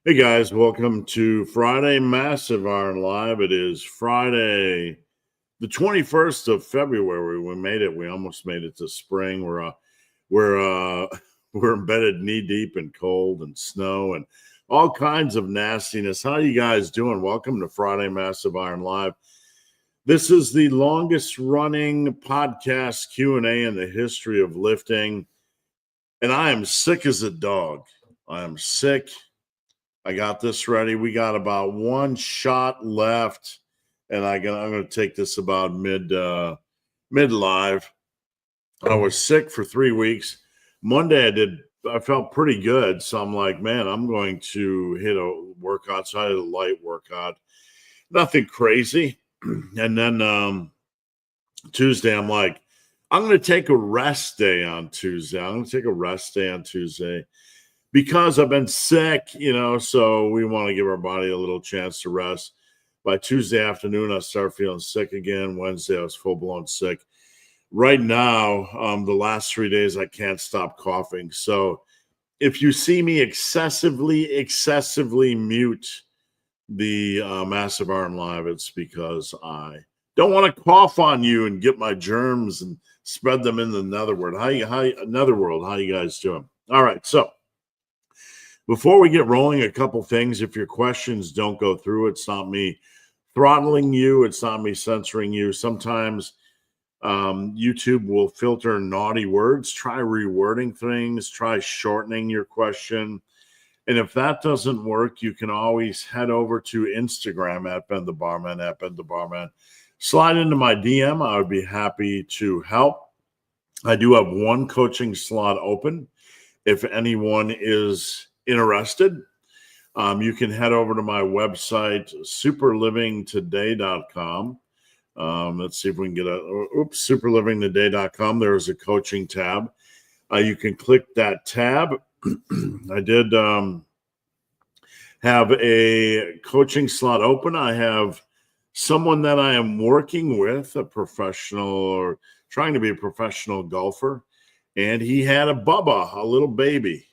Hey guys, welcome to Friday Massive Iron Live. It is Friday, the 21st of February. We made it. We almost made it to spring. We're we're embedded knee deep in cold and snow and all kinds of nastiness. How are you guys doing? Welcome to Friday Massive Iron Live. This is the longest running podcast Q&A in the history of lifting, and I am sick as a dog. I am sick. I got this ready. We got about one shot left, and I'm going to take this about mid live. I was sick for 3 weeks. Monday I felt pretty good, so I'm like, man, I'm going to hit a workout. So I did a light workout, nothing crazy. And then Tuesday, I'm like, I'm going to take a rest day on Tuesday. Because I've been sick, so we want to give our body a little chance to rest. By Tuesday afternoon, I start feeling sick again. Wednesday, I was full-blown sick. Right now, the last 3 days, I can't stop coughing. So if you see me excessively mute the Massive Iron Live, it's because I don't want to cough on you and get my germs and spread them in the netherworld. How you guys doing? All right, so before we get rolling, a couple things. If your questions don't go through, it's not me throttling you. It's not me censoring you. Sometimes YouTube will filter naughty words. Try rewording things. Try shortening your question. And if that doesn't work, you can always head over to Instagram at Ben the Barman. Slide into my DM. I would be happy to help. I do have one coaching slot open. If anyone is interested, you can head over to my website, superlivingtoday.com. Let's see if we can get superlivingtoday.com. There's a coaching tab. You can click that tab. I did have a coaching slot open. I have someone that I am working with, a professional or trying to be a professional golfer, and he had a bubba, a little baby.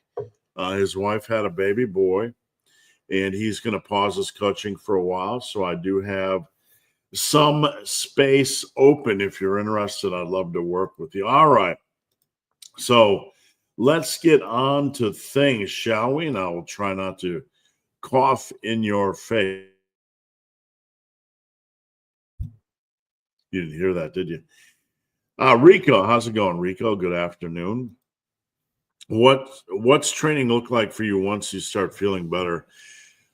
His wife had a baby boy, and he's going to pause his coaching for a while. So I do have some space open. If you're interested, I'd love to work with you. All right. So let's get on to things, shall we? And I will try not to cough in your face. You didn't hear that, did you? Rico, how's it going, Rico? Good afternoon. What's training look like for you once you start feeling better?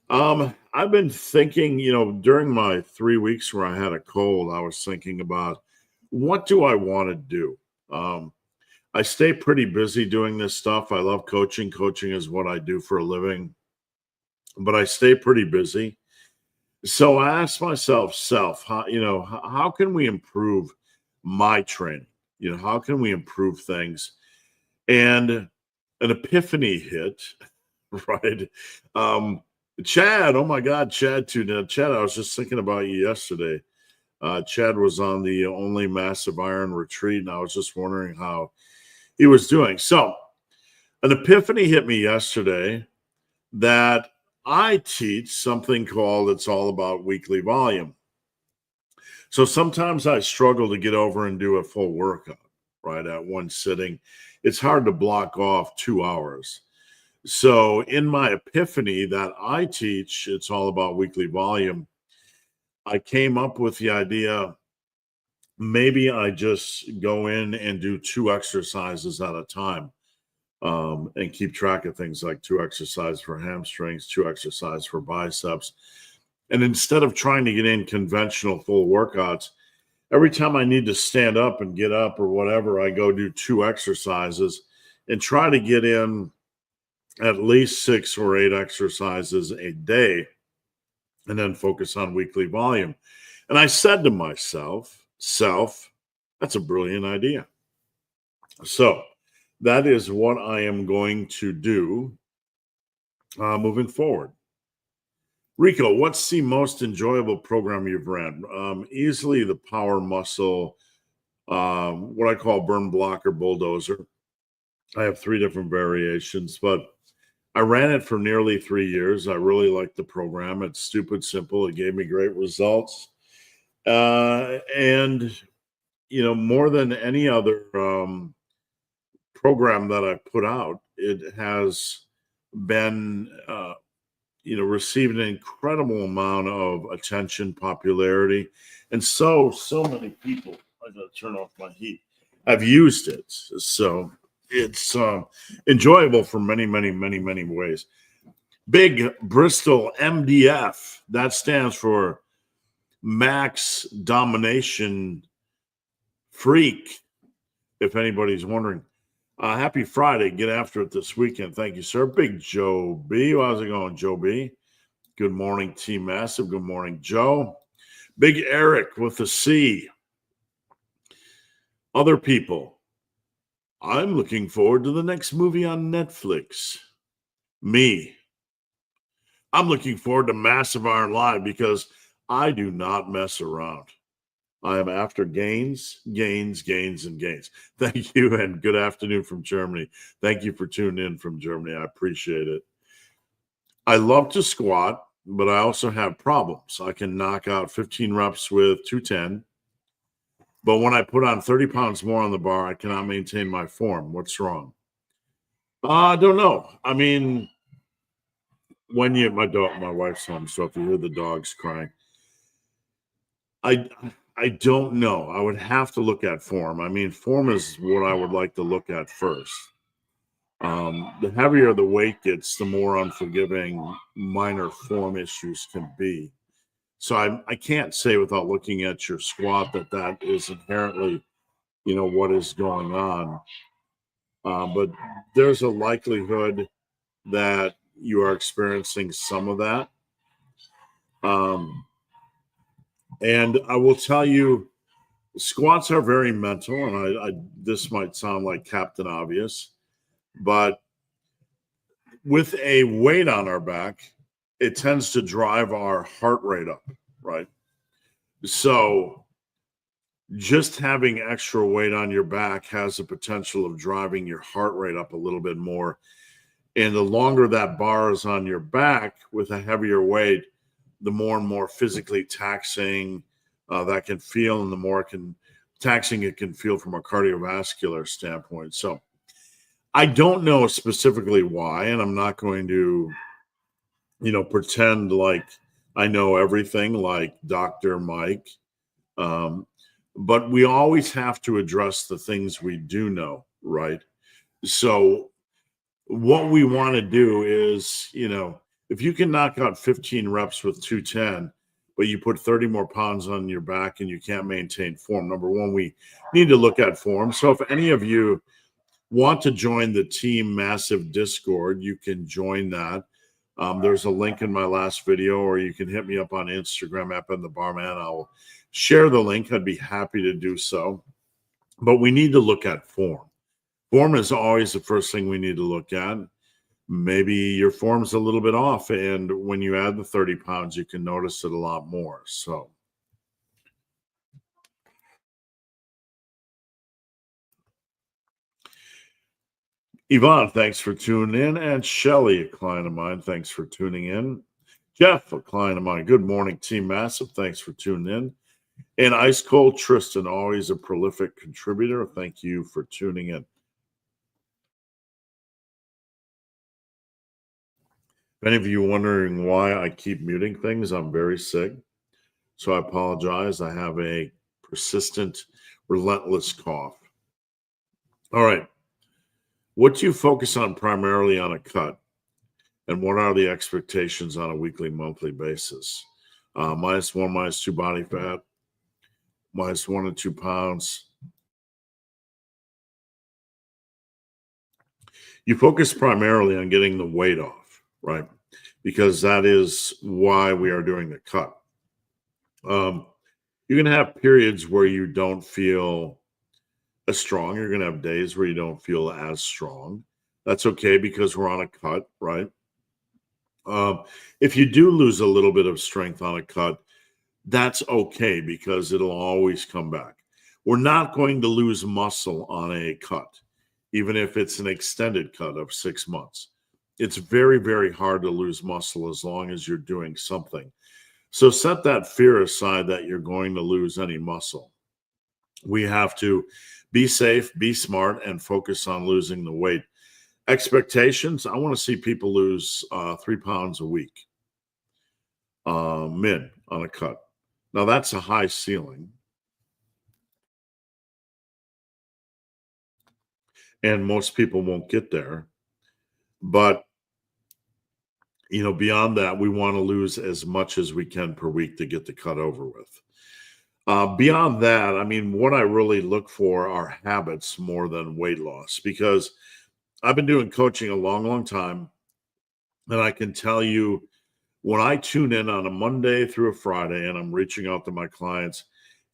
I've been thinking, during my 3 weeks where I had a cold, I was thinking about what do I want to do? I stay pretty busy doing this stuff. I love coaching. Coaching is what I do for a living, but I stay pretty busy. So I asked myself, how can we improve my training? How can we improve things? And an epiphany hit, right? Chad, oh my God, Chad too. Now, Chad, I was just thinking about you yesterday. Chad was on the Only Massive Iron retreat, and I was just wondering how he was doing. So an epiphany hit me yesterday that I teach something called It's All About Weekly Volume. So sometimes I struggle to get over and do a full workout, right, at one sitting. It's hard to block off 2 hours. So in my epiphany that I teach, It's All About Weekly Volume, I came up with the idea, maybe I just go in and do 2 exercises at a time, and keep track of things like 2 exercises for hamstrings, 2 exercises for biceps. And instead of trying to get in conventional full workouts, every time I need to stand up and get up or whatever, I go do 2 exercises and try to get in at least 6 or 8 exercises a day and then focus on weekly volume. And I said to myself, that's a brilliant idea. So that is what I am going to do moving forward. Rico, what's the most enjoyable program you've ran? Easily the power muscle, what I call burn blocker bulldozer. I have 3 different variations, but I ran it for nearly 3 years. I really liked the program. It's stupid simple. It gave me great results. And, more than any other program that I put out, it has been, received an incredible amount of attention, popularity, and so many people. I gotta turn off my heat. I've used it, so it's enjoyable for many, many, many, many ways. Big Bristol MDF. That stands for Max Domination Freak. If anybody's wondering. Happy Friday. Get after it this weekend. Thank you, sir. Big Joe B. How's it going, Joe B? Good morning, Team Massive. Good morning, Joe. Big Eric with a C. Other people. I'm looking forward to the next movie on Netflix. Me. I'm looking forward to Massive Iron Live because I do not mess around. I am after gains, gains, gains, and gains. Thank you, and good afternoon from Germany. Thank you for tuning in from Germany. I appreciate it. I love to squat, but I also have problems. I can knock out 15 reps with 210, but when I put on 30 pounds more on the bar, I cannot maintain my form. What's wrong? I don't know. I mean, my wife's home, so if you hear the dogs crying, I don't know. I would have to look at form. I mean, form is what I would like to look at first. The heavier the weight gets, the more unforgiving minor form issues can be. So I can't say without looking at your squat that is inherently, what is going on. But there's a likelihood that you are experiencing some of that. And I will tell you, squats are very mental, and I this might sound like Captain Obvious, but with a weight on our back, it tends to drive our heart rate up, right? So just having extra weight on your back has the potential of driving your heart rate up a little bit more. And the longer that bar is on your back with a heavier weight, the more and more physically taxing that can feel, and the more taxing it can feel from a cardiovascular standpoint. So I don't know specifically why, and I'm not going to, pretend like I know everything like Dr. Mike. But we always have to address the things we do know, right? So what we want to do is, if you can knock out 15 reps with 210, but you put 30 more pounds on your back and you can't maintain form, number one, we need to look at form. So if any of you want to join the Team Massive Discord, you can join that. There's a link in my last video, or you can hit me up on Instagram at Ben the Barman. I'll share the link. I'd be happy to do so. But we need to look at form. Form is always the first thing we need to look at. Maybe your form's a little bit off, and when you add the 30 pounds, you can notice it a lot more. So Yvonne, thanks for tuning in. And Shelly, a client of mine, thanks for tuning in. Jeff, a client of mine, good morning, Team Massive. Thanks for tuning in. And Ice Cold Tristan, always a prolific contributor. Thank you for tuning in. If any of you wondering why I keep muting things, I'm very sick. So I apologize. I have a persistent, relentless cough. All right. What do you focus on primarily on a cut? And what are the expectations on a weekly, monthly basis? -1, -2 body fat, -1 to 2 pounds. You focus primarily on getting the weight off, right? Because that is why we are doing the cut. You're going to have periods where you don't feel as strong. You're going to have days where you don't feel as strong. That's okay because we're on a cut, right? If you do lose a little bit of strength on a cut, that's okay because it'll always come back. We're not going to lose muscle on a cut, even if it's an extended cut of 6 months. it's very, very hard to lose muscle as long as you're doing something. So set that fear aside that you're going to lose any muscle. We have to be safe, be smart, and focus on losing the weight. Expectations, I want to see people lose 3 pounds a week, min on a cut. Now, that's a high ceiling. And most people won't get there. But, beyond that, we want to lose as much as we can per week to get the cut over with. Beyond that, I mean, what I really look for are habits more than weight loss, because I've been doing coaching a long, long time. And I can tell you, when I tune in on a Monday through a Friday and I'm reaching out to my clients,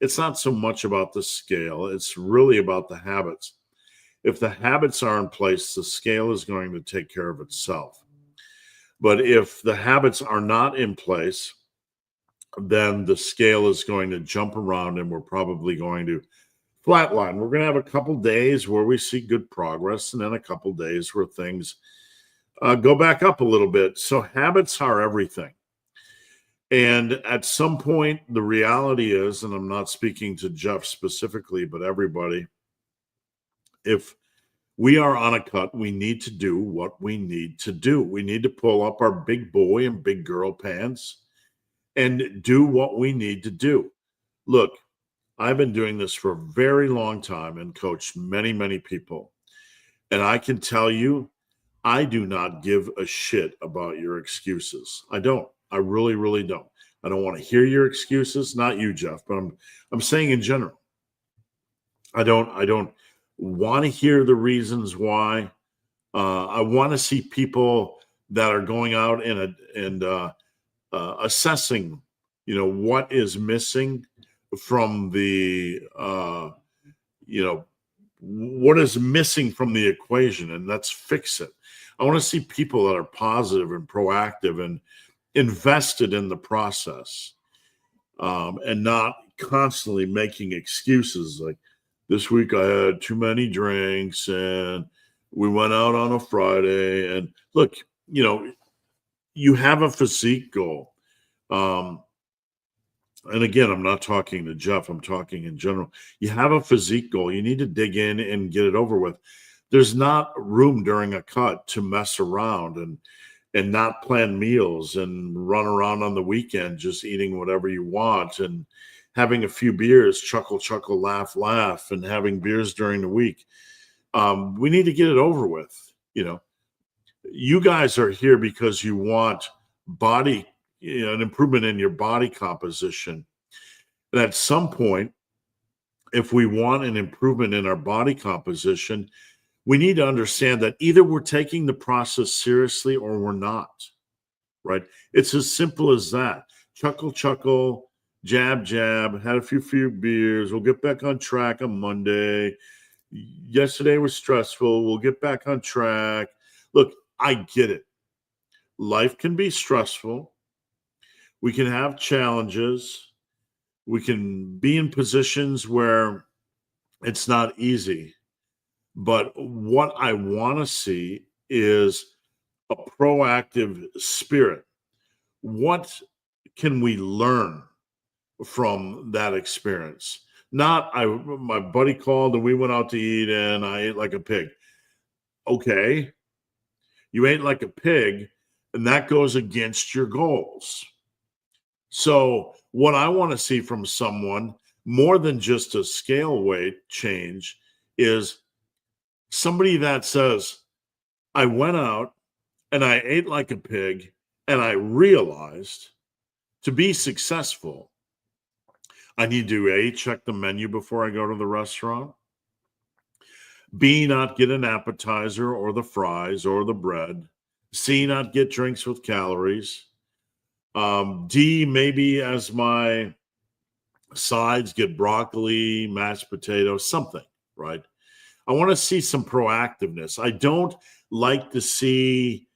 it's not so much about the scale. It's really about the habits. If the habits are in place, the scale is going to take care of itself. But if the habits are not in place, then the scale is going to jump around and we're probably going to flatline. We're going to have a couple days where we see good progress and then a couple days where things go back up a little bit. So habits are everything. And at some point, the reality is, and I'm not speaking to Jeff specifically, but everybody, if we are on a cut, we need to do what we need to do. We need to pull up our big boy and big girl pants and do what we need to do. Look, I've been doing this for a very long time and coached many, many people. And I can tell you, I do not give a shit about your excuses. I don't. I really, really don't. I don't want to hear your excuses. Not you, Jeff, but I'm saying in general. I don't want to hear the reasons why. I want to see people that are going out and assessing, what is missing from the, what is missing from the equation, and let's fix it. I want to see people that are positive and proactive and invested in the process, and not constantly making excuses like, this week I had too many drinks and we went out on a Friday. And look, you have a physique goal. And again, I'm not talking to Jeff, I'm talking in general. You have a physique goal. You need to dig in and get it over with. There's not room during a cut to mess around and not plan meals and run around on the weekend just eating whatever you want and having a few beers, chuckle, chuckle, laugh, laugh, and having beers during the week. We need to get it over with. You guys are here because you want body, an improvement in your body composition. And at some point, if we want an improvement in our body composition, we need to understand that either we're taking the process seriously or we're not, right? It's as simple as that. Chuckle, chuckle, jab, jab, had a few beers. We'll get back on track on Monday. Yesterday was stressful. We'll get back on track. Look, I get it. Life can be stressful. We can have challenges. We can be in positions where it's not easy. But what I want to see is a proactive spirit. What can we learn from that experience? Not my buddy called and we went out to eat and I ate like a pig. Okay. You ate like a pig and that goes against your goals. So what I want to see from someone more than just a scale weight change is somebody that says, I went out and I ate like a pig and I realized to be successful, I need to A, check the menu before I go to the restaurant, B, not get an appetizer or the fries or the bread, C, not get drinks with calories, D, maybe as my sides get broccoli, mashed potatoes, something, right? I want to see some proactiveness. I don't like to see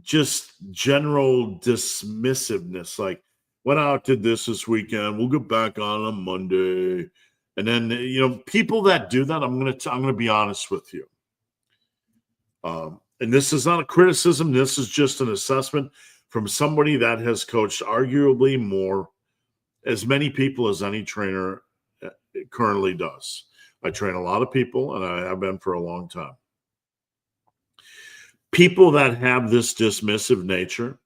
just general dismissiveness, like, went out, did this weekend, we'll get back on Monday. And then, people that do that, I'm going to be honest with you. And this is not a criticism, this is just an assessment from somebody that has coached arguably more as many people as any trainer currently does. I train a lot of people, and I have been for a long time. People that have this dismissive nature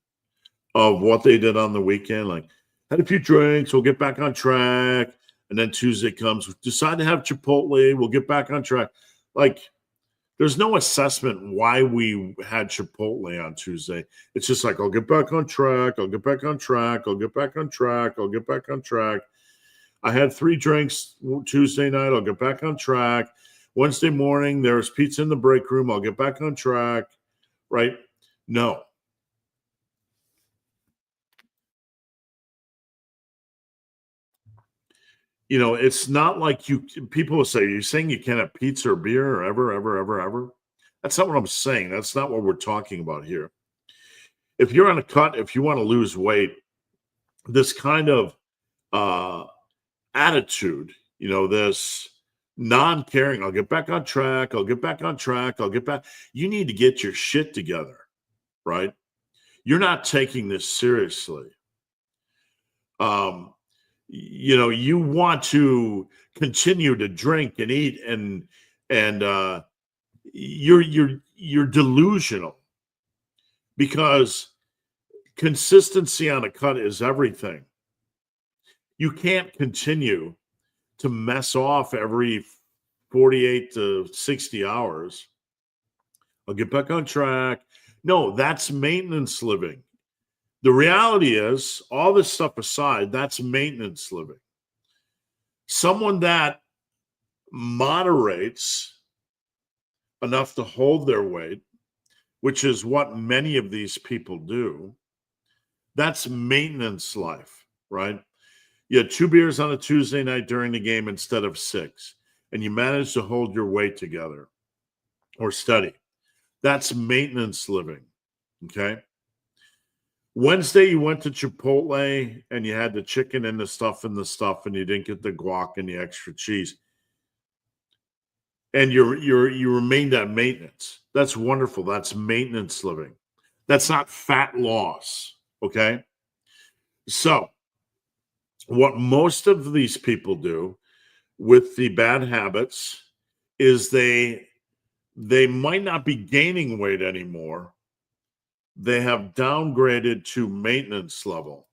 of what they did on the weekend, like, had a few drinks, we'll get back on track. And then Tuesday comes, decide to have Chipotle, we'll get back on track. Like, there's no assessment why we had Chipotle on Tuesday. It's just like, I'll get back on track, I'll get back on track, I'll get back on track, I'll get back on track. I had 3 drinks Tuesday night, I'll get back on track. Wednesday morning, there's pizza in the break room, I'll get back on track, right? No. You know, it's not like people will say, "You're saying you can't have pizza or beer or ever?" That's not what I'm saying. That's not what we're talking about here. If you're on a cut, if you want to lose weight, this kind of attitude, this non-caring, I'll get back on track, I'll get back on track, I'll get back. You need to get your shit together, right? You're not taking this seriously. You want to continue to drink and eat and you're delusional, because consistency on a cut is everything. You can't continue to mess off every 48 to 60 hours. I'll get back on track. No, that's maintenance living. The reality is, all this stuff aside, that's maintenance living. Someone that moderates enough to hold their weight, which is what many of these people do, that's maintenance life, right? You had 2 beers on a Tuesday night during the game instead of 6, and you managed to hold your weight together or steady. That's maintenance living, okay? Wednesday, you went to Chipotle and you had the chicken and the stuff, and you didn't get the guac and the extra cheese. And you remained at maintenance. That's wonderful. That's maintenance living. That's not fat loss, okay? So what most of these people do with the bad habits is they might not be gaining weight anymore. They have downgraded to maintenance level.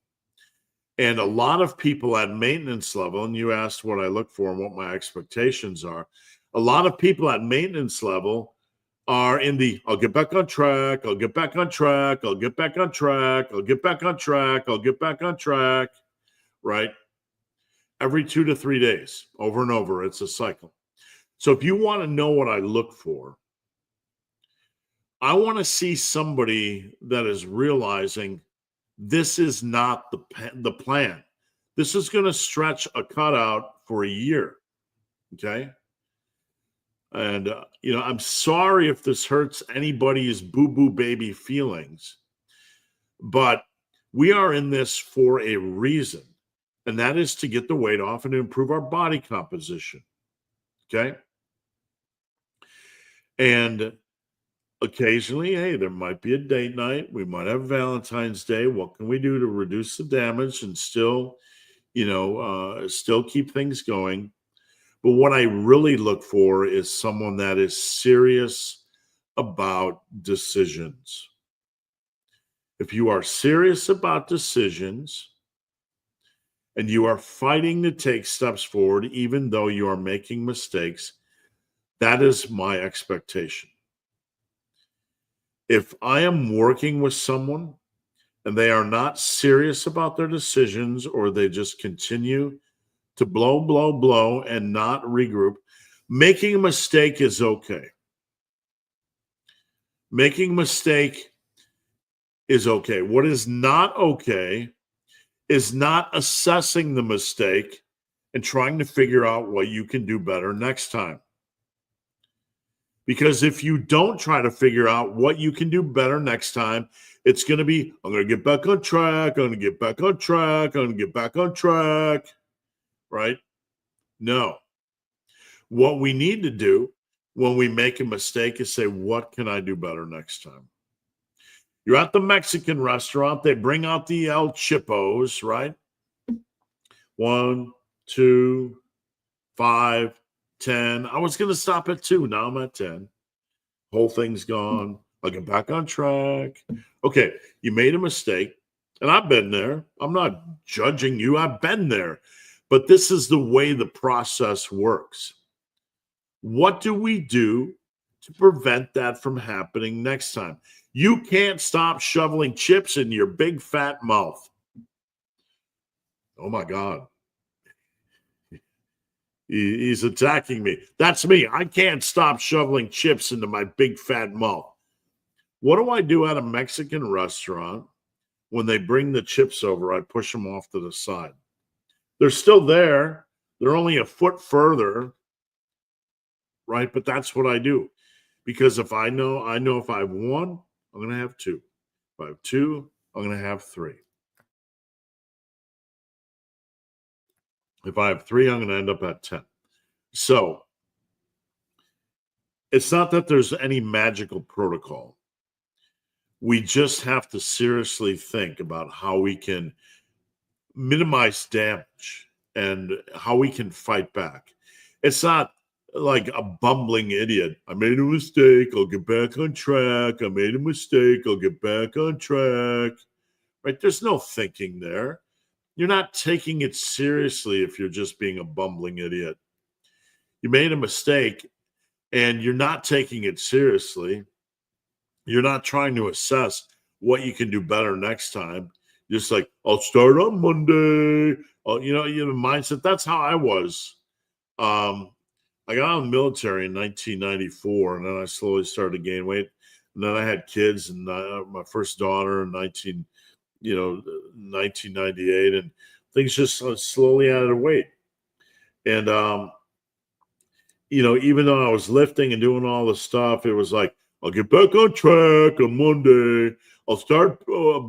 And a lot of people at maintenance level, and you asked what I look for and what my expectations are, a lot of people at maintenance level are in the, I'll get back on track, I'll get back on track, I'll get back on track, I'll get back on track, I'll get back on track, right? Every 2 to 3 days, over and over, it's a cycle. So if you want to know what I look for, I want to see somebody that is realizing this is not the plan. This is going to stretch a cutout for a year, okay? And, I'm sorry if this hurts anybody's boo-boo baby feelings, but we are in this for a reason, and that is to get the weight off and to improve our body composition, okay? And occasionally, hey, there might be a date night. We might have Valentine's Day. What can we do to reduce the damage and still, still keep things going? But what I really look for is someone that is serious about decisions. If you are serious about decisions and you are fighting to take steps forward, even though you are making mistakes, that is my expectation. If I am working with someone and they are not serious about their decisions, or they just continue to blow, and not regroup, making a mistake is okay. Making a mistake is okay. What is not okay is not assessing the mistake and trying to figure out what you can do better next time. Because if you don't try to figure out what you can do better next time, it's going to be, I'm going to get back on track, I'm going to get back on track, I'm going to get back on track, right? No. What we need to do when we make a mistake is say, what can I do better next time? You're at the Mexican restaurant. They bring out the El Chipos, right? 1, 2, 5, 10. I was going to stop at 2. Now I'm at 10. Whole thing's gone. I'll get back on track. Okay, you made a mistake. And I've been there. I'm not judging you. I've been there. But this is the way the process works. What do we do to prevent that from happening next time? You can't stop shoveling chips in your big fat mouth. Oh my God. He's attacking me. That's me. I can't stop shoveling chips into my big fat mouth. What do I do at a Mexican restaurant when they bring the chips over? I push them off to the side. They're still there. They're only a foot further, right? But that's what I do. Because if I know if I have 1, I'm going to have 2. If I have 2, I'm going to have 3. If I have 3, I'm going to end up at 10. So it's not that there's any magical protocol. We just have to seriously think about how we can minimize damage and how we can fight back. It's not like a bumbling idiot. I made a mistake. I'll get back on track. I made a mistake. I'll get back on track. Right? There's no thinking there. You're not taking it seriously if you're just being a bumbling idiot. You made a mistake and you're not taking it seriously. You're not trying to assess what you can do better next time. Just like, I'll start on Monday. You have a mindset. That's how I was. I got out of the military in 1994, and then I slowly started to gain weight. And then I had kids, and my first daughter in 1998, and things just slowly added weight. And even though I was lifting and doing all this stuff, it was like, I'll get back on track on Monday. I'll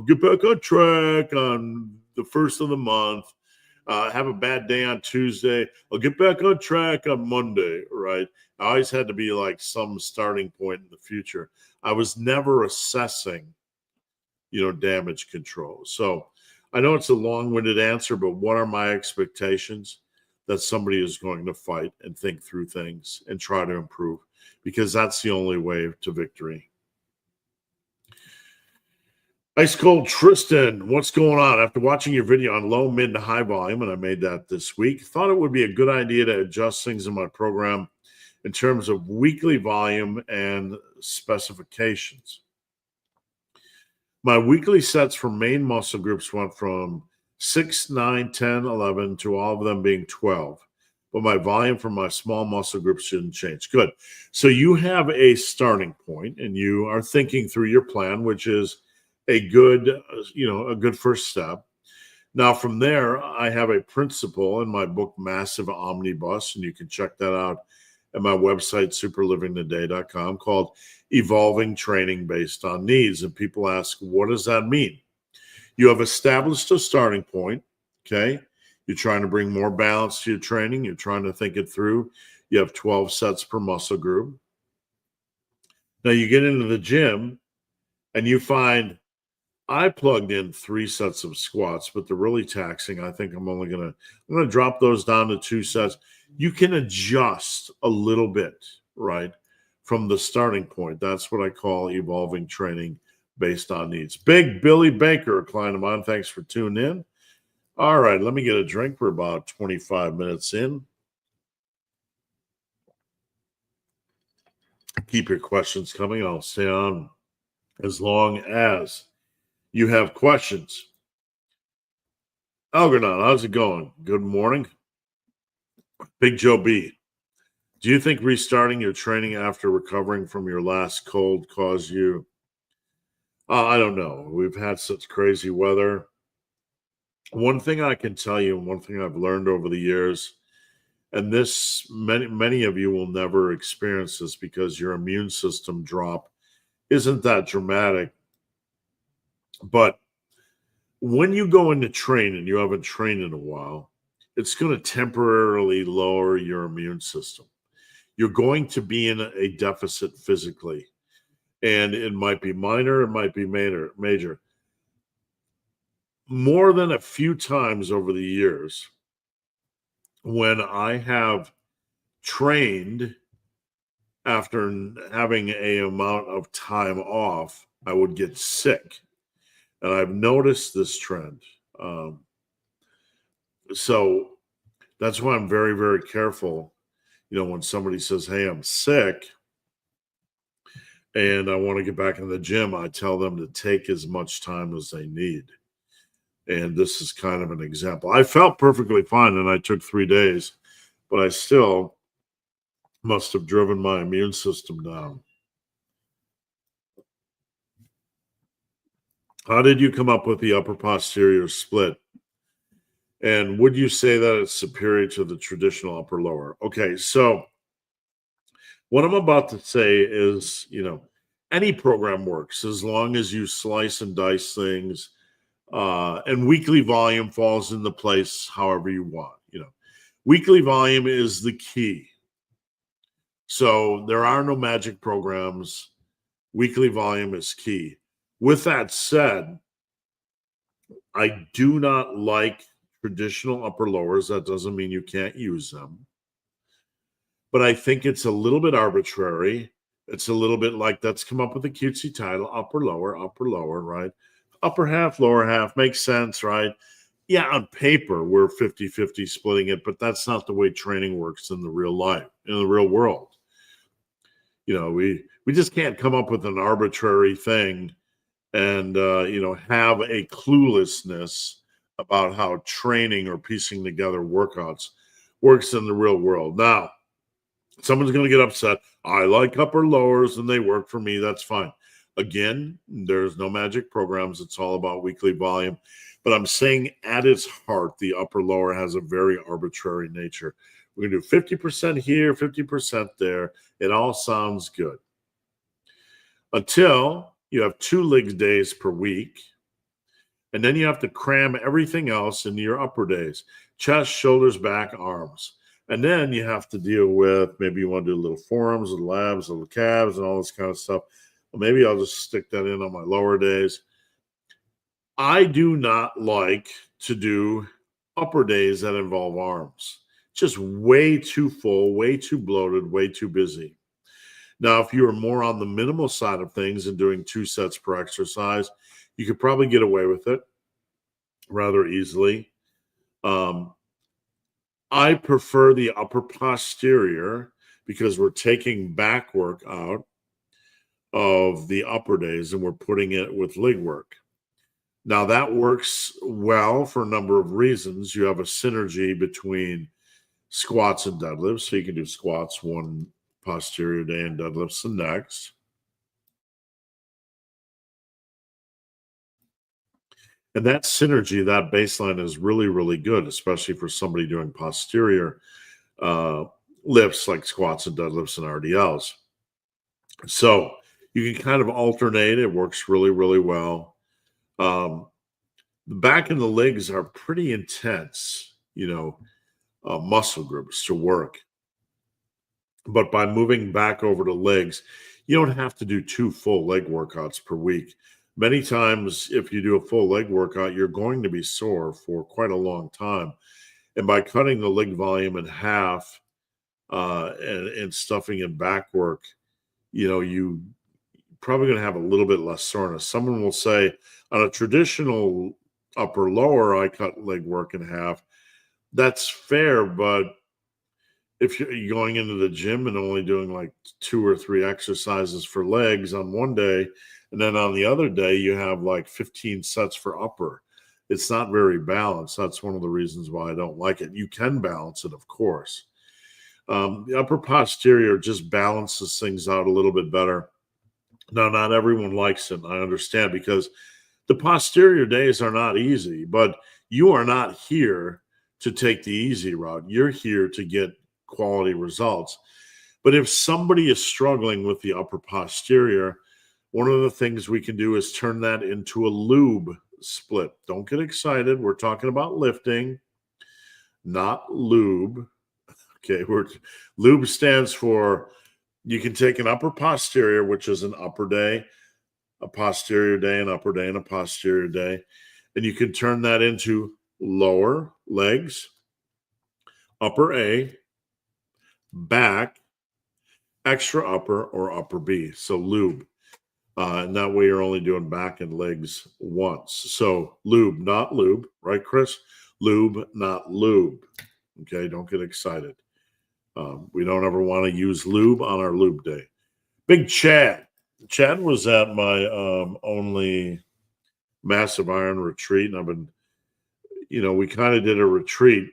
get back on track on the first of the month. Have a bad day on Tuesday. I'll get back on track on Monday, right? I always had to be like some starting point in the future. I was never assessing, damage control. So I know it's a long-winded answer, but what are my expectations? That somebody is going to fight and think through things and try to improve, because that's the only way to victory. Ice Cold Tristan, what's going on? After watching your video on low, mid, and high volume, and I made that this week, thought it would be a good idea to adjust things in my program in terms of weekly volume and specifications. My weekly sets for main muscle groups went from 6, 9, 10, 11 to all of them being 12. But my volume for my small muscle groups shouldn't change. Good. So you have a starting point and you are thinking through your plan, which is a good first step. Now from there, I have a principle in my book, Massive Omnibus, and you can check that out at my website, superlivingtoday.com, called Evolving Training Based on Needs. And people ask, what does that mean? You have established a starting point, okay? You're trying to bring more balance to your training. You're trying to think it through. You have 12 sets per muscle group. Now you get into the gym and you find I plugged in 3 sets of squats, but they're really taxing. I think I'm going to drop those down to 2 sets. You can adjust a little bit, right, from the starting point. That's what I call evolving training based on needs. Big Billy Baker, a client of mine. Thanks for tuning in. All right, let me get a drink. We're about 25 minutes in. Keep your questions coming. I'll stay on as long as you have questions. Algernon, how's it going? Good morning. Big Joe B, do you think restarting your training after recovering from your last cold caused you? I don't know. We've had such crazy weather. One thing I can tell you, and one thing I've learned over the years, and this many of you will never experience this because your immune system drop isn't that dramatic. But when you go into train and you haven't trained in a while, it's going to temporarily lower your immune system. you're going to be in a deficit physically. And it might be minor, it might be major. More than a few times over the years, when I have trained after having a amount of time off, I would get sick. And I've noticed this trend. Um, so that's why I'm very, very careful. When somebody says, "Hey, I'm sick and I want to get back in the gym," I tell them to take as much time as they need. And this is kind of an example. I felt perfectly fine and I took 3 days, but I still must have driven my immune system down. How did you come up with the upper posterior split? And would you say that it's superior to the traditional upper lower? Okay, so what I'm about to say is, any program works as long as you slice and dice things, and weekly volume falls into place however you want. Weekly volume is the key. So there are no magic programs. Weekly volume is key. With that said, I do not like traditional upper lowers. That doesn't mean you can't use them. But I think it's a little bit arbitrary. It's a little bit like, let's come up with a cutesy title, upper, lower, right? Upper half, lower half, makes sense, right? Yeah, on paper, we're 50-50 splitting it, but that's not the way training works in the real life, in the real world. We just can't come up with an arbitrary thing and, have a cluelessness about how training or piecing together workouts works in the real world. Now, someone's going to get upset. I like upper lowers and they work for me. That's fine. Again, there's no magic programs. It's all about weekly volume. But I'm saying at its heart, the upper lower has a very arbitrary nature. We're going to do 50% here, 50% there. It all sounds good. Until you have 2 leg days per week. And then you have to cram everything else into your upper days. Chest, shoulders, back, arms. And then you have to deal with, maybe you want to do little forearms, little abs, little calves, and all this kind of stuff. Well, maybe I'll just stick that in on my lower days. I do not like to do upper days that involve arms. Just way too full, way too bloated, way too busy. Now, if you are more on the minimal side of things and doing 2 sets per exercise, you could probably get away with it rather easily. I prefer the upper posterior because we're taking back work out of the upper days and we're putting it with leg work. Now, that works well for a number of reasons. You have a synergy between squats and deadlifts. So you can do squats one posterior day and deadlifts the next. And that synergy, that baseline is really, really good, especially for somebody doing posterior lifts like squats and deadlifts and RDLs. So you can kind of alternate. It works really, really well. The back and the legs are pretty intense, muscle groups to work. But by moving back over to legs, you don't have to do 2 full leg workouts per week. Many times, if you do a full leg workout, you're going to be sore for quite a long time. And by cutting the leg volume in half and stuffing in back work, you probably going to have a little bit less soreness. Someone will say, on a traditional upper lower, I cut leg work in half. That's fair, but if you're going into the gym and only doing like 2 or 3 exercises for legs on one day, and then on the other day, you have like 15 sets for upper, it's not very balanced. That's one of the reasons why I don't like it. You can balance it, of course. The upper posterior just balances things out a little bit better. Now, not everyone likes it. I understand, because the posterior days are not easy, but you are not here to take the easy route. You're here to get quality results. But if somebody is struggling with the upper posterior, one of the things we can do is turn that into a lube split. Don't get excited. We're talking about lifting, not lube. Okay, lube stands for, you can take an upper posterior, which is an upper day, a posterior day, an upper day, and a posterior day, and you can turn that into lower legs, upper A, back, extra upper, or upper B. So lube. And that way you're only doing back and legs once. So lube, not lube, right, Chris? Lube, not lube. Okay, don't get excited. We don't ever want to use lube on our lube day. Big Chad. Chad was at my only massive iron retreat, and I've been, we kind of did a retreat,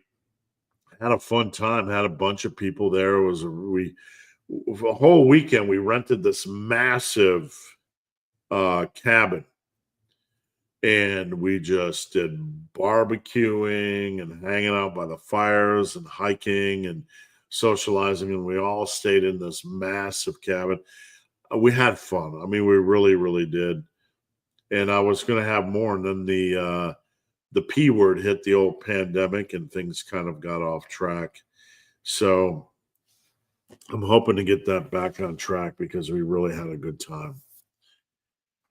had a fun time, had a bunch of people there. It was a whole weekend. We rented this massive cabin, and we just did barbecuing and hanging out by the fires and hiking and socializing, and we all stayed in this massive cabin. We had fun. I mean, we really, really did. And I was going to have more, and then the P word hit, the old pandemic, and things kind of got off track. So I'm hoping to get that back on track because we really had a good time.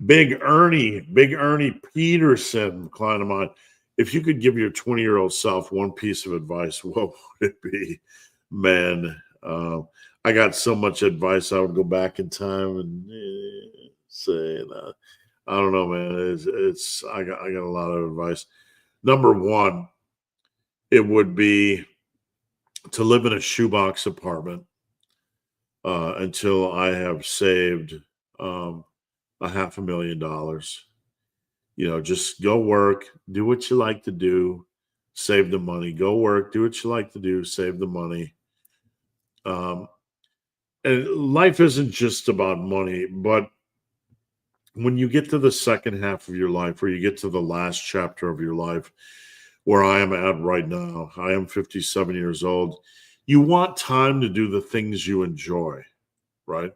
Big Ernie Peterson, client of mine. If you could give your 20-year-old self one piece of advice, what would it be? Man, I got so much advice. I would go back in time and say, I don't know, man. I got a lot of advice. Number one, it would be to live in a shoebox apartment until I have saved $500,000. Just go work, do what you like to do, save the money. Go work, do what you like to do, save the money. And life isn't just about money, but when you get to the second half of your life, or you get to the last chapter of your life, where I am at right now, I am 57 years old, you want time to do the things you enjoy, right?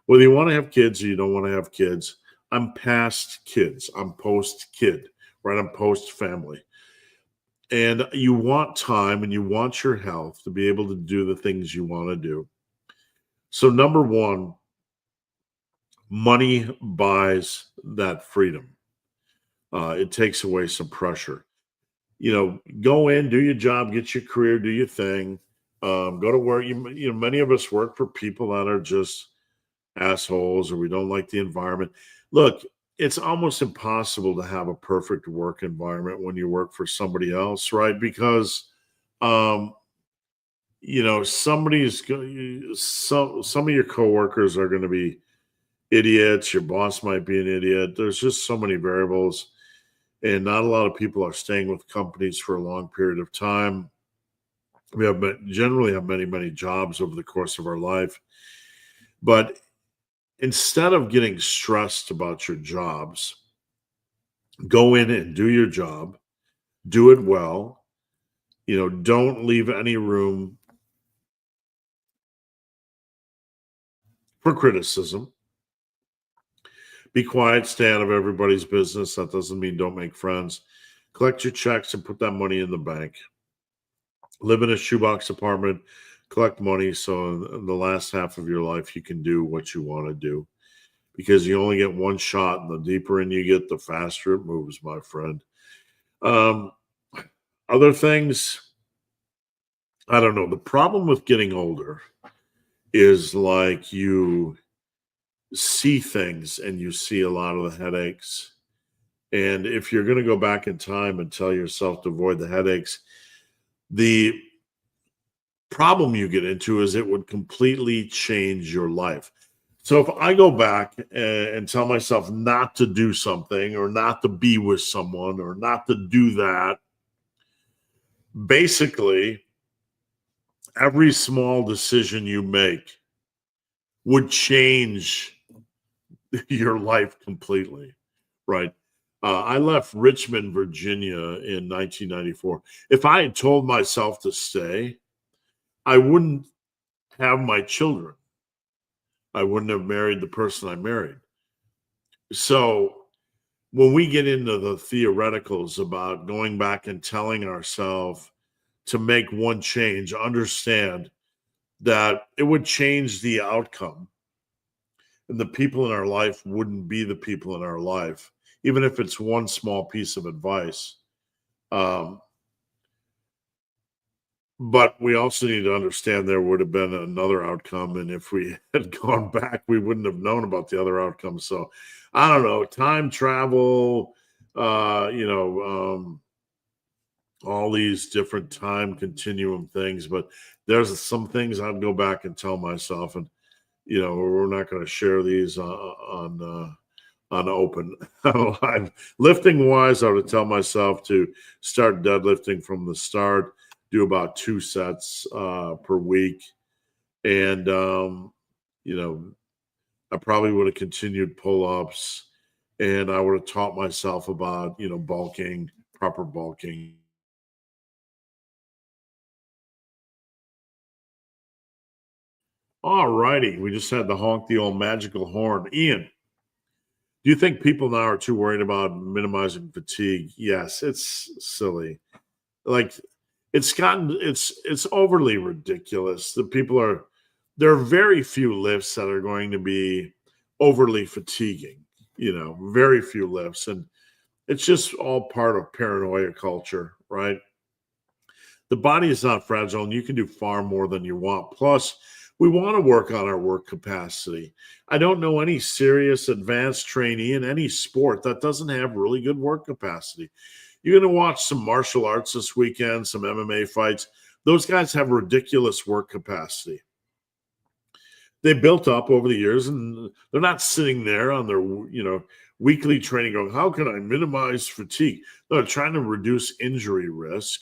Whether you want to have kids or you don't want to have kids, I'm past kids. I'm post kid, right? I'm post family. And you want time and you want your health to be able to do the things you want to do. So number one, money buys that freedom. It takes away some pressure. Go in, do your job, get your career, do your thing. Go to work. Many of us work for people that are just assholes, or we don't like the environment. Look, it's almost impossible to have a perfect work environment when you work for somebody else, right? Because some of your coworkers are going to be idiots. Your boss might be an idiot. There's just so many variables, and not a lot of people are staying with companies for a long period of time. We generally have many, many jobs over the course of our life, but instead of getting stressed about your jobs, go in and do your job, do it well. Don't leave any room for criticism. Be quiet, stay out of everybody's business. That doesn't mean don't make friends. Collect your checks and put that money in the bank. Live in a shoebox apartment, collect money, so in the last half of your life you can do what you want to do, because you only get one shot, and the deeper in you get, the faster it moves, my friend. Other things, I don't know. The problem with getting older is, like, you see things and you see a lot of the headaches. And if you're going to go back in time and tell yourself to avoid the headaches, the problem you get into is it would completely change your life. So if I go back and tell myself not to do something, or not to be with someone, or not to do that, basically every small decision you make would change your life completely, right? I left Richmond, Virginia in 1994. If I had told myself to stay, I wouldn't have my children. I wouldn't have married the person I married. So when we get into the theoreticals about going back and telling ourselves to make one change, understand that it would change the outcome, and the people in our life wouldn't be the people in our life, even if it's one small piece of advice. Um, but we also need to understand there would have been another outcome, and if we had gone back, we wouldn't have known about the other outcome. So, I don't know, time travel, uh, you know, um, all these different time continuum things. But there's some things I'd go back and tell myself, and we're not going to share these on open live. Lifting wise, I would tell myself to start deadlifting from the start, do about 2 sets per week, and you know, I probably would have continued pull ups, and I would have taught myself about bulking, proper bulking. All righty, we just had to honk the old magical horn. Ian, do you think people now are too worried about minimizing fatigue? Yes, it's silly. Like it's overly ridiculous. The people are There are very few lifts that are going to be overly fatiguing, very few lifts. And it's just all part of paranoia culture, right? The body is not fragile and you can do far more than you want. Plus, we want to work on our work capacity. I don't know any serious advanced trainee in any sport that doesn't have really good work capacity. You're going to watch some martial arts this weekend, some MMA fights. Those guys have ridiculous work capacity. They built up over the years, and they're not sitting there on their weekly training going, how can I minimize fatigue? They're trying to reduce injury risk.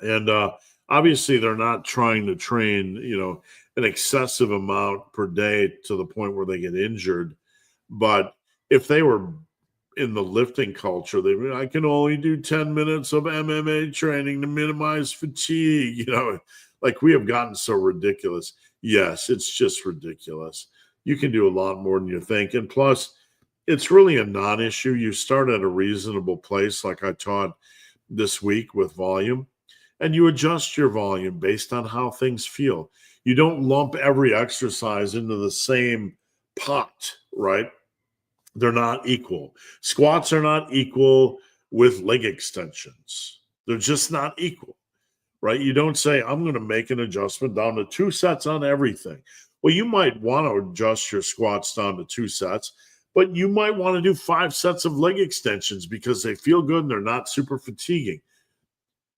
And obviously, they're not trying to train, an excessive amount per day to the point where they get injured. But if they were in the lifting culture, I can only do 10 minutes of MMA training to minimize fatigue. Like we have gotten so ridiculous. Yes, it's just ridiculous. You can do a lot more than you think. And plus, it's really a non issue. You start at a reasonable place, like I taught this week with volume, and you adjust your volume based on how things feel. You don't lump every exercise into the same pot, right? They're not equal. Squats are not equal with leg extensions. They're just not equal, right? You don't say, I'm going to make an adjustment down to 2 sets on everything. Well, you might want to adjust your squats down to 2 sets, but you might want to do 5 sets of leg extensions because they feel good and they're not super fatiguing.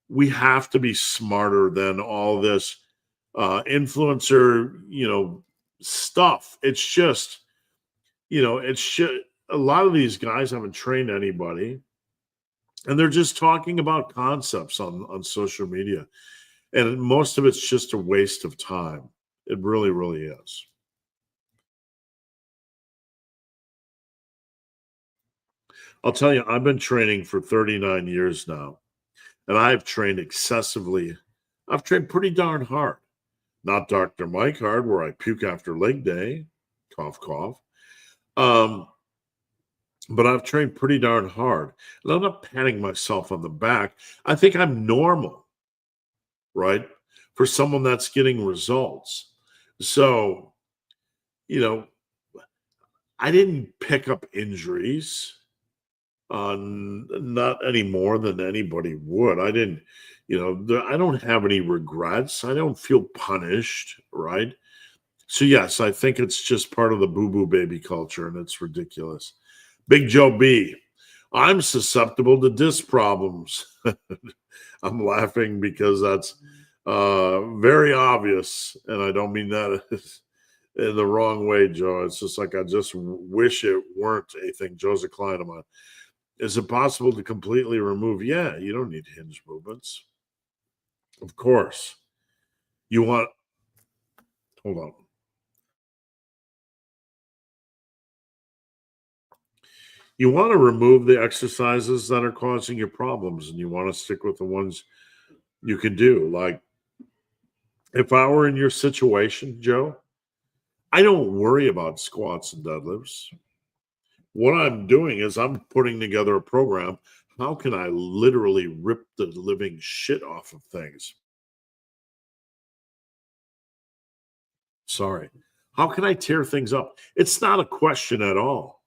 We have to be smarter than all this influencer, stuff. It's just, a lot of these guys haven't trained anybody, and they're just talking about concepts on social media, and most of it's just a waste of time. It really, really is. I'll tell you, I've been training for 39 years now, and I've trained excessively. I've trained pretty darn hard. Not Dr. Mike hard, where I puke after leg day, cough, cough. Um, but I've trained pretty darn hard. And I'm not patting myself on the back. I think I'm normal, right? For someone that's getting results. So, you know, I didn't pick up injuries not any more than anybody would. I didn't, I don't have any regrets. I don't feel punished, right? So, yes, I think it's just part of the boo boo baby culture and it's ridiculous. Big Joe B. I'm susceptible to disc problems. I'm laughing because that's very obvious. And I don't mean that in the wrong way, Joe. It's just like I just wish it weren't a thing. Joe's a client of mine. Is it possible to completely remove? Yeah, you don't need hinge movements. Of course. You want, hold on. You want to remove the exercises that are causing you problems and you want to stick with the ones you can do. Like if I were in your situation, Joe, I don't worry about squats and deadlifts. What I'm doing is I'm putting together a program. How can I literally rip the living shit off of things? Sorry. How can I tear things up? It's not a question at all.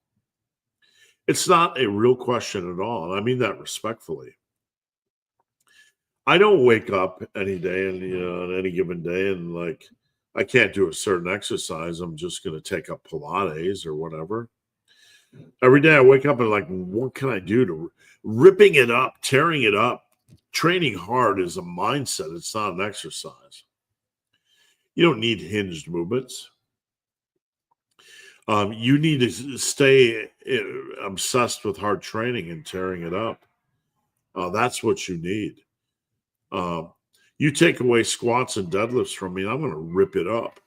It's not a real question at all. And I mean that respectfully. I don't wake up any day and on any given day and like I can't do a certain exercise. I'm just going to take up Pilates or whatever. Every day I wake up and like, what can I do to ripping it up, tearing it up? Training hard is a mindset. It's not an exercise. You don't need hinged movements. You need to stay obsessed with hard training and tearing it up. That's what you need. Um, you take away squats and deadlifts from me, I'm going to rip it up.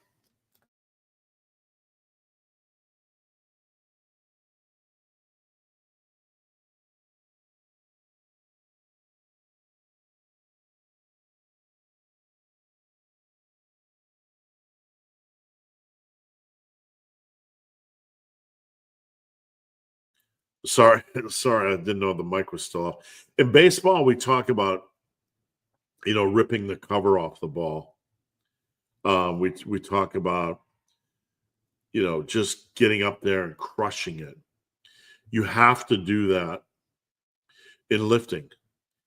Sorry, sorry, I didn't know the mic was still off. In baseball, we talk about ripping the cover off the ball. We talk about just getting up there and crushing it. You have to do that in lifting.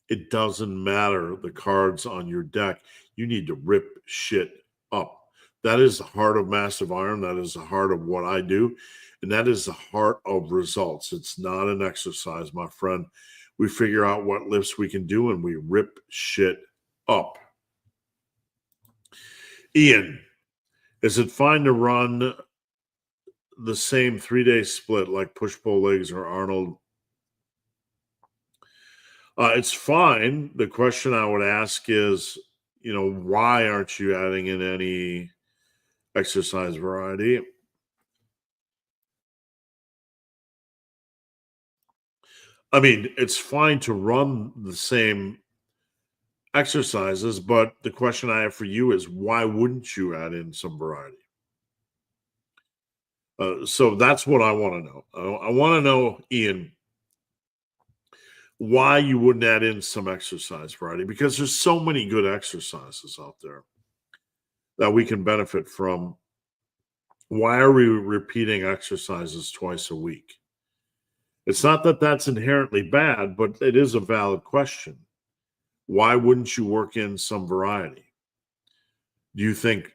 It doesn't matter the cards on your deck. You need to rip shit up. That is the heart of Massive Iron. That is the heart of what I do. And that is the heart of results. It's not an exercise, my friend. We figure out what lifts we can do and we rip shit up. Ian, is it fine to run the same 3-day split like push-pull legs or Arnold? It's fine. The question I would ask is, why aren't you adding in any exercise variety? I mean, it's fine to run the same exercises, but the question I have for you is why wouldn't you add in some variety? So that's what I want to know. I want to know, Ian, why you wouldn't add in some exercise variety because there's so many good exercises out there that we can benefit from. Why are we repeating exercises twice a week? It's not that that's inherently bad, but it is a valid question. Why wouldn't you work in some variety? Do you think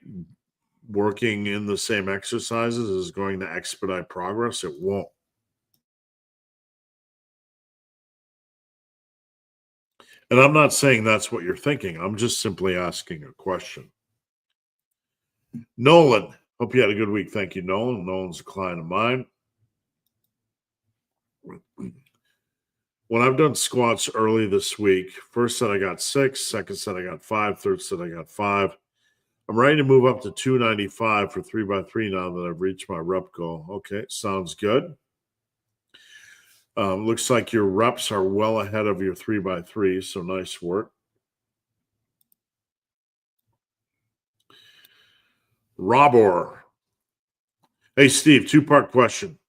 working in the same exercises is going to expedite progress? It won't. And I'm not saying that's what you're thinking. I'm just simply asking a question. Nolan, hope you had a good week. Thank you, Nolan. Nolan's a client of mine. When I've done squats early this week, first set I got 6, second set I got 5, third set I got 5. I'm ready to move up to 295 for 3x3 now that I've reached my rep goal. Okay, sounds good. Looks like your reps are well ahead of your 3x3, so nice work. Robor. Hey, Steve, two-part question.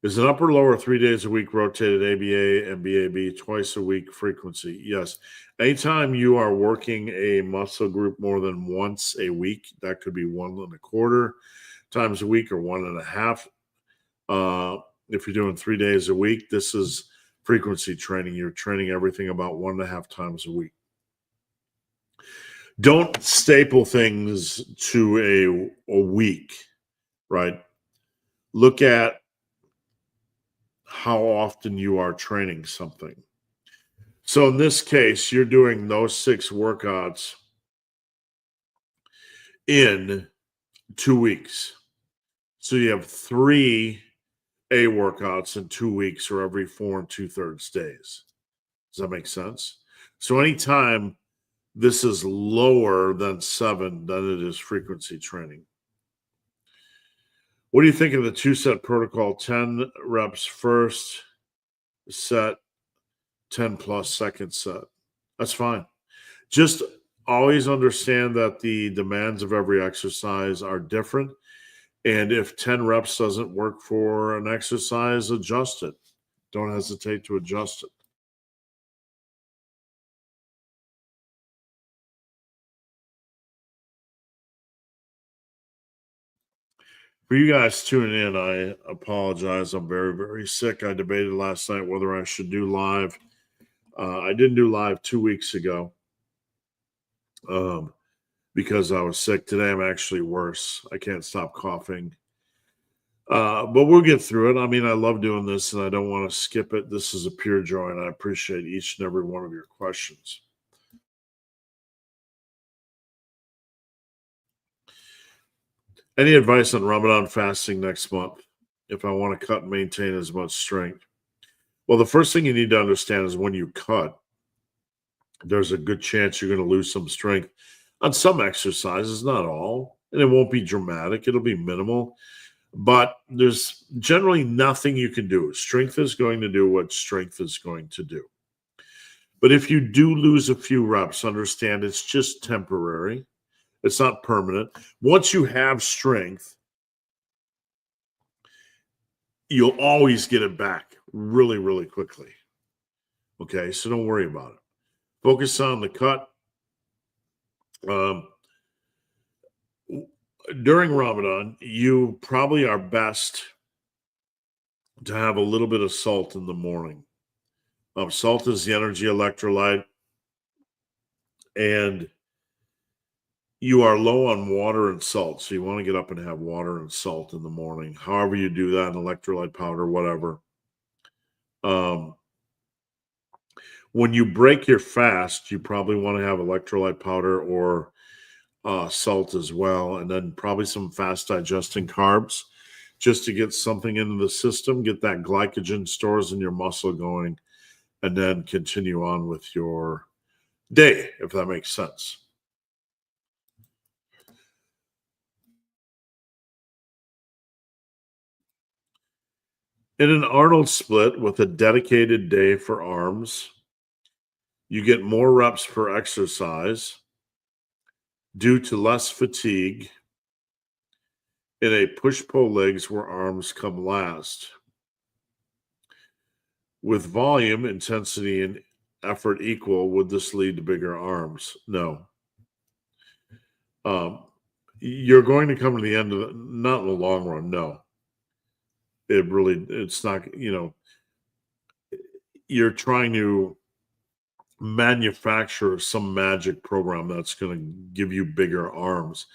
Is an upper lower 3 days a week rotated ABA and BAB twice a week frequency? Yes. Anytime you are working a muscle group more than once a week, that could be 1.25 times a week or 1.5. If you're doing 3 days a week, this is frequency training. You're training everything about 1.5 times a week. Don't staple things to a week, right? Look at how often you are training something. So in this case, you're doing those 6 workouts in 2 weeks. So you have 3 A workouts in 2 weeks or every 4 2/3 days. Does that make sense? So anytime this is lower than 7, then it is frequency training. What do you think of the 2-set protocol? 10 reps first set, 10 plus second set. That's fine. Just always understand that the demands of every exercise are different. And if 10 reps doesn't work for an exercise, adjust it. Don't hesitate to adjust it. For you guys tuning in, I apologize. I'm very, very sick. I debated last night whether I should do live. I didn't do live 2 weeks ago um, because I was sick. Today, I'm actually worse. I can't stop coughing. But we'll get through it. I mean, I love doing this and I don't want to skip it. This is a pure joy, and I appreciate each and every one of your questions. Any advice on Ramadan fasting next month if I want to cut and maintain as much strength? Well, the first thing you need to understand is when you cut, there's a good chance you're going to lose some strength on some exercises, not all, and it won't be dramatic. It'll be minimal, but there's generally nothing you can do. Strength is going to do what strength is going to do. But if you do lose a few reps, understand it's just temporary. It's not permanent. Once you have strength, you'll always get it back really, really quickly. Okay, so don't worry about it. Focus on the cut. Um, during Ramadan, you probably are best to have a little bit of salt in the morning. Salt is the energy electrolyte, and you are low on water and salt. So you want to get up and have water and salt in the morning. However you do that, an electrolyte powder, whatever. When you break your fast, you probably want to have electrolyte powder or salt as well, and then probably some fast digesting carbs just to get something into the system, get that glycogen stores in your muscle going, and then continue on with your day, if that makes sense. In an Arnold split with a dedicated day for arms, you get more reps per exercise due to less fatigue in a push-pull legs where arms come last. With volume, intensity, and effort equal, would this lead to bigger arms? No. You're going to come to the end of it, not in the long run, no. It's not, you're trying to manufacture some magic program that's going to give you bigger arms.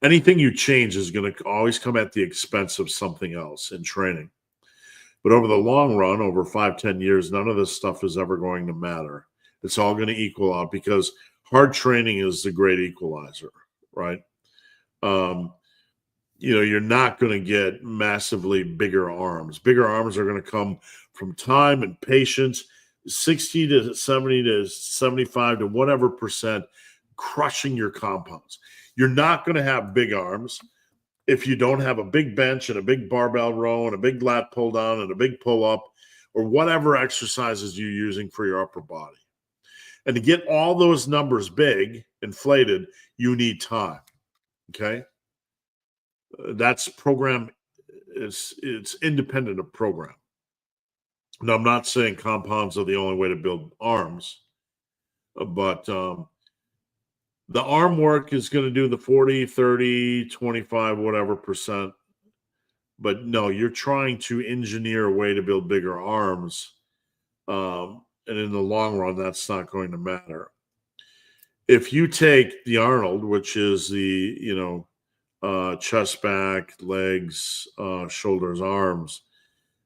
Anything you change is going to always come at the expense of something else in training. But over the long run, over 5-10 years, none of this stuff is ever going to matter. It's all going to equal out because hard training is the great equalizer, right? You're not going to get massively bigger arms. Bigger arms are going to come from time and patience, 60 to 70 to 75 to whatever percent crushing your compounds. You're not going to have big arms if you don't have a big bench and a big barbell row and a big lat pull down and a big pull up or whatever exercises you're using for your upper body. And to get all those numbers big, inflated, you need time. Okay? That's program. It's independent of program. Now, I'm not saying compounds are the only way to build arms, but the arm work is going to do the 40, 30, 25, whatever percent. But no, you're trying to engineer a way to build bigger arms. And in the long run, that's not going to matter. If you take the Arnold, which is the, chest, back, legs, shoulders, arms,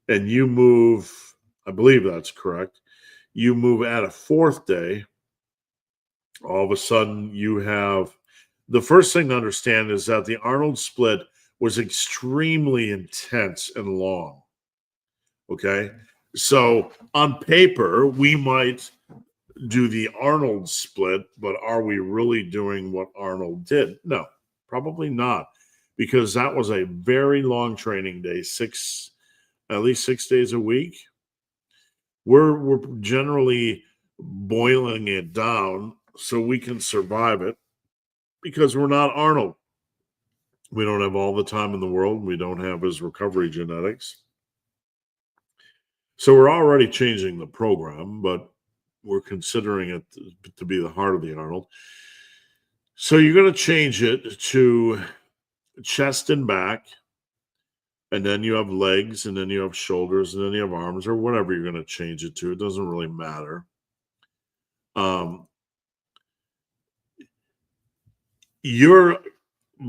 and you move, I believe that's correct, you move at a fourth day, all of a sudden you have the first thing to understand is that the Arnold split was extremely intense and long. Okay. So on paper, we might do the Arnold split, but are we really doing what Arnold did? No, probably not, because that was a very long training day, at least 6 days a week. We're generally boiling it down so we can survive it because we're not Arnold. We don't have all the time in the world. We don't have his recovery genetics. So we're already changing the program, but we're considering it to be the heart of the Arnold. So you're going to change it to chest and back and then you have legs, and then you have shoulders, and then you have arms, or whatever you're going to change it to. It doesn't really matter. Um, your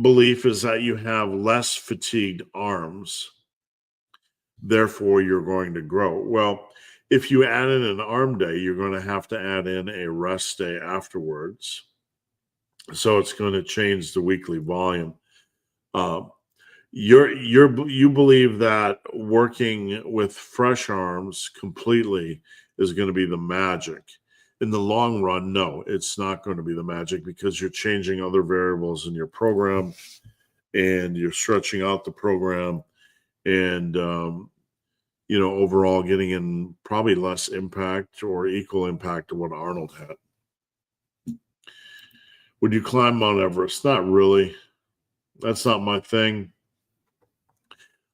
belief is that you have less fatigued arms, therefore you're going to grow. Well, if you add in an arm day, you're going to have to add in a rest day afterwards. So it's going to change the weekly volume. Um, you believe that working with fresh arms completely is going to be the magic. In the long run, no, it's not going to be the magic, because you're changing other variables in your program, and you're stretching out the program, and overall getting in probably less impact or equal impact to what Arnold had. Would you climb Mount Everest? Not really. That's not my thing.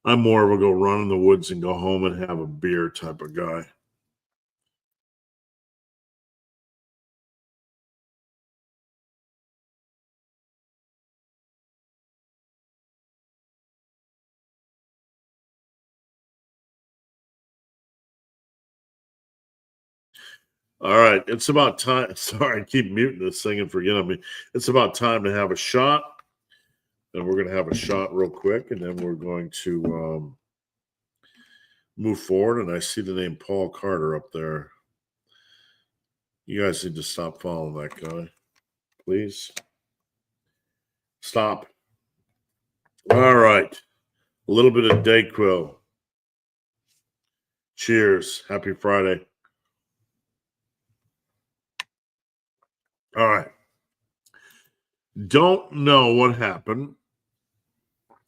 I'm more of a go run in the woods and go home and have a beer type of guy. All right, it's about time. Sorry, I keep muting this thing and forgetting me. It's about time to have a shot, and we're going to have a shot real quick, and then we're going to move forward. And I see the name Paul Carter up there. You guys need to stop following that guy, please. Stop. All right, a little bit of Dayquil. Cheers. Happy Friday. All right. Don't know what happened,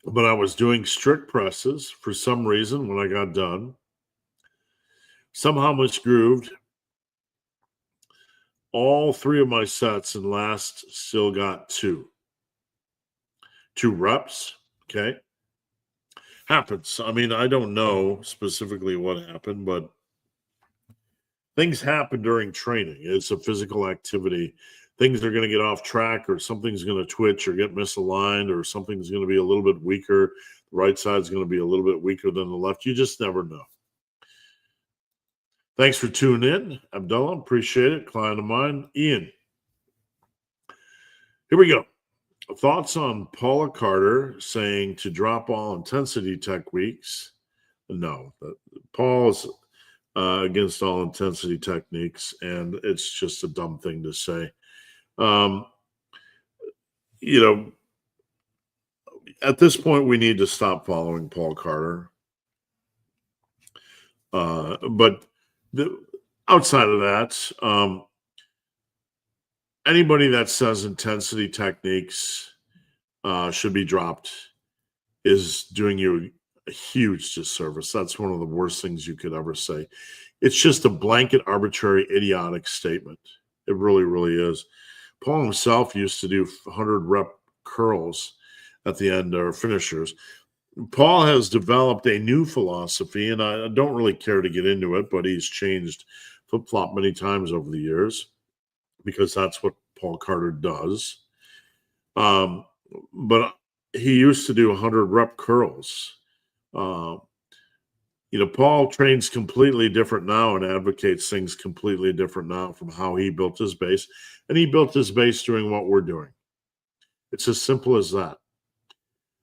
but I was doing strict presses for some reason when I got done. Somehow misgrooved. All three of my sets, and last still got two reps. Okay. Happens. I mean, I don't know specifically what happened, but things happen during training. It's a physical activity. Things are going to get off track, or something's going to twitch or get misaligned, or something's going to be a little bit weaker. The right side's going to be a little bit weaker than the left. You just never know. Thanks for tuning in, Abdullah. Appreciate it. Client of mine, Ian. Here we go. Thoughts on Paula Carter saying to drop all intensity techniques? No, Paul's against all intensity techniques, and it's just a dumb thing to say. At this point, we need to stop following Paul Carter. But outside of that, anybody that says intensity techniques should be dropped is doing you a huge disservice. That's one of the worst things you could ever say. It's just a blanket, arbitrary, idiotic statement. It really, really is. Paul himself used to do 100 rep curls at the end, or finishers. Paul has developed a new philosophy, and I don't really care to get into it, but he's changed flip-flop many times over the years, because that's what Paul Carter does. But he used to do 100 rep curls. Paul trains completely different now and advocates things completely different now from how he built his base. And he built his base doing what we're doing. It's as simple as that.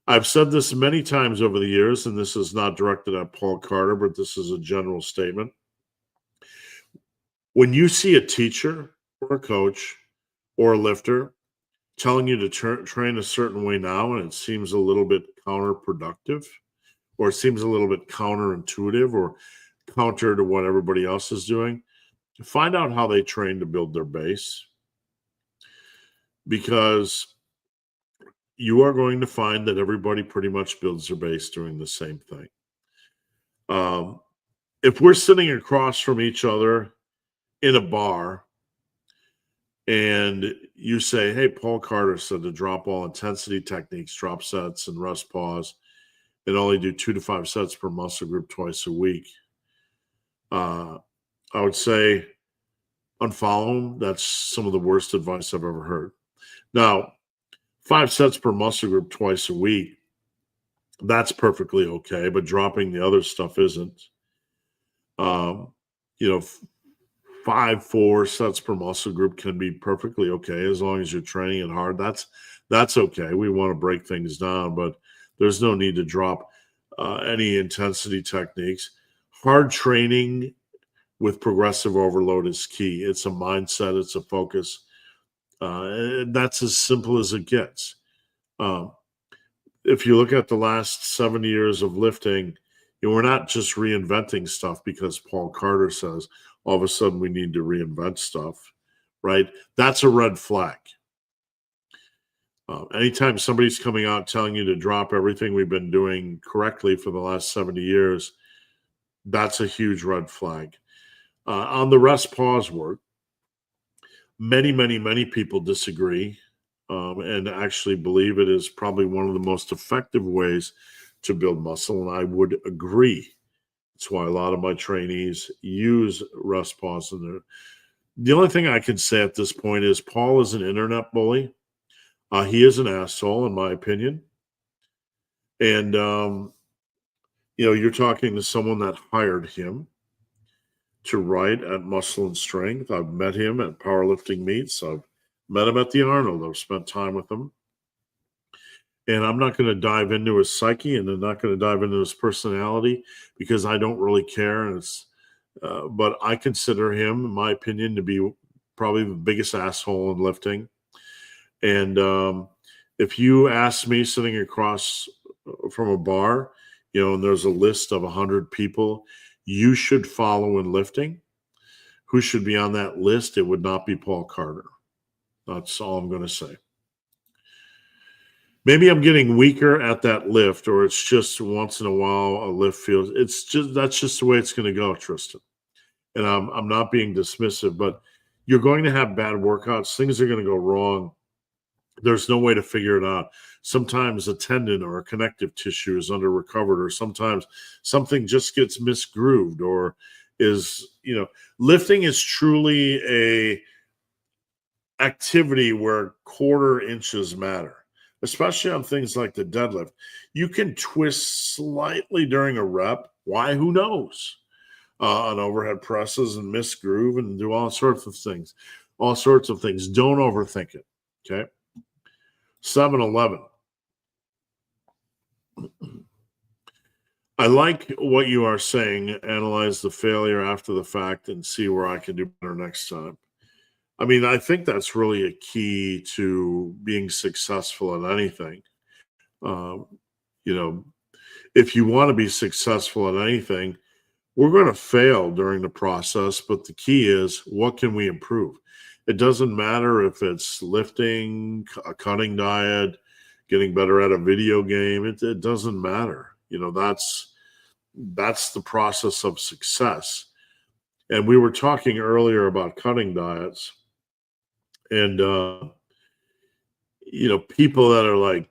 I've said this many times over the years, and this is not directed at Paul Carter, but this is a general statement. When you see a teacher or a coach or a lifter telling you to train a certain way now, and it seems a little bit counterproductive, or it seems a little bit counterintuitive, or counter to what everybody else is doing, find out how they train to build their base, because you are going to find that everybody pretty much builds their base doing the same thing. If we're sitting across from each other in a bar and you say, hey, Paul Carter said to drop all intensity techniques, drop sets and rest pause, and only do 2 to 5 sets per muscle group twice a week, I would say unfollow him. That's some of the worst advice I've ever heard. Now, 5 sets per muscle group twice a week That's perfectly okay, but dropping the other stuff isn't. Um, you know, 4 sets per muscle group can be perfectly okay as long as you're training it hard. That's okay. We want to break things down, but there's no need to drop any intensity techniques. Hard training with progressive overload is key. It's a mindset. It's a focus. And that's as simple as it gets. Um, if you look at the last 70 years of lifting, we're not just reinventing stuff because Paul Carter says all of a sudden we need to reinvent stuff, right? That's a red flag. Anytime somebody's coming out telling you to drop everything we've been doing correctly for the last 70 years, that's a huge red flag. On the rest pause work, many people disagree and actually believe it is probably one of the most effective ways to build muscle. And I would agree. That's why a lot of my trainees use rest pause in there. The only thing I can say at this point is Paul is an internet bully. He is an asshole, in my opinion. And, you're talking to someone that hired him to write at Muscle and Strength. I've met him at powerlifting meets. I've met him at the Arnold. I've spent time with him. And I'm not going to dive into his psyche, and I'm not going to dive into his personality because I don't really care. And but I consider him, in my opinion, to be probably the biggest asshole in lifting. And if you ask me sitting across from a bar, and there's a list of 100 people you should follow in lifting, who should be on that list? It would not be Paul Carter. That's all I'm going to say. Maybe I'm getting weaker at that lift, or it's just once in a while a lift feels. That's just the way it's going to go, Tristan. And I'm not being dismissive, but you're going to have bad workouts. Things are going to go wrong. There's no way to figure it out. Sometimes a tendon or a connective tissue is under recovered, or sometimes something just gets misgrooved, or is, lifting is truly a activity where quarter inches matter, especially on things like the deadlift. You can twist slightly during a rep. Why? Who knows? On overhead presses and misgroove and do all sorts of things. Don't overthink it. Okay. 7-Eleven. I like what you are saying. Analyze the failure after the fact and see where I can do better next time. I mean, I think that's really a key to being successful at anything. If you want to be successful at anything, we're going to fail during the process, but the key is, what can we improve? It doesn't matter if it's lifting, a cutting diet, getting better at a video game. It doesn't matter. That's the process of success. And we were talking earlier about cutting diets, and people that are like,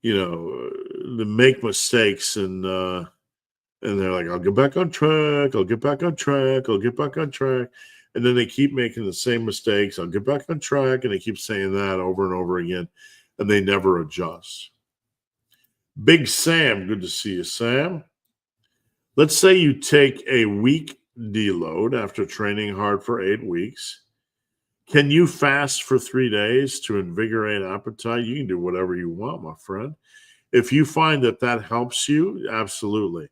they make mistakes, and they're like, I'll get back on track. I'll get back on track. I'll get back on track. And then they keep making the same mistakes. I'll get back on track. And they keep saying that over and over again. And they never adjust. Big Sam, good to see you, Sam. Let's say you take a week deload after training hard for 8 weeks. Can you fast for 3 days to invigorate appetite? You can do whatever you want, my friend. If you find that helps you, absolutely.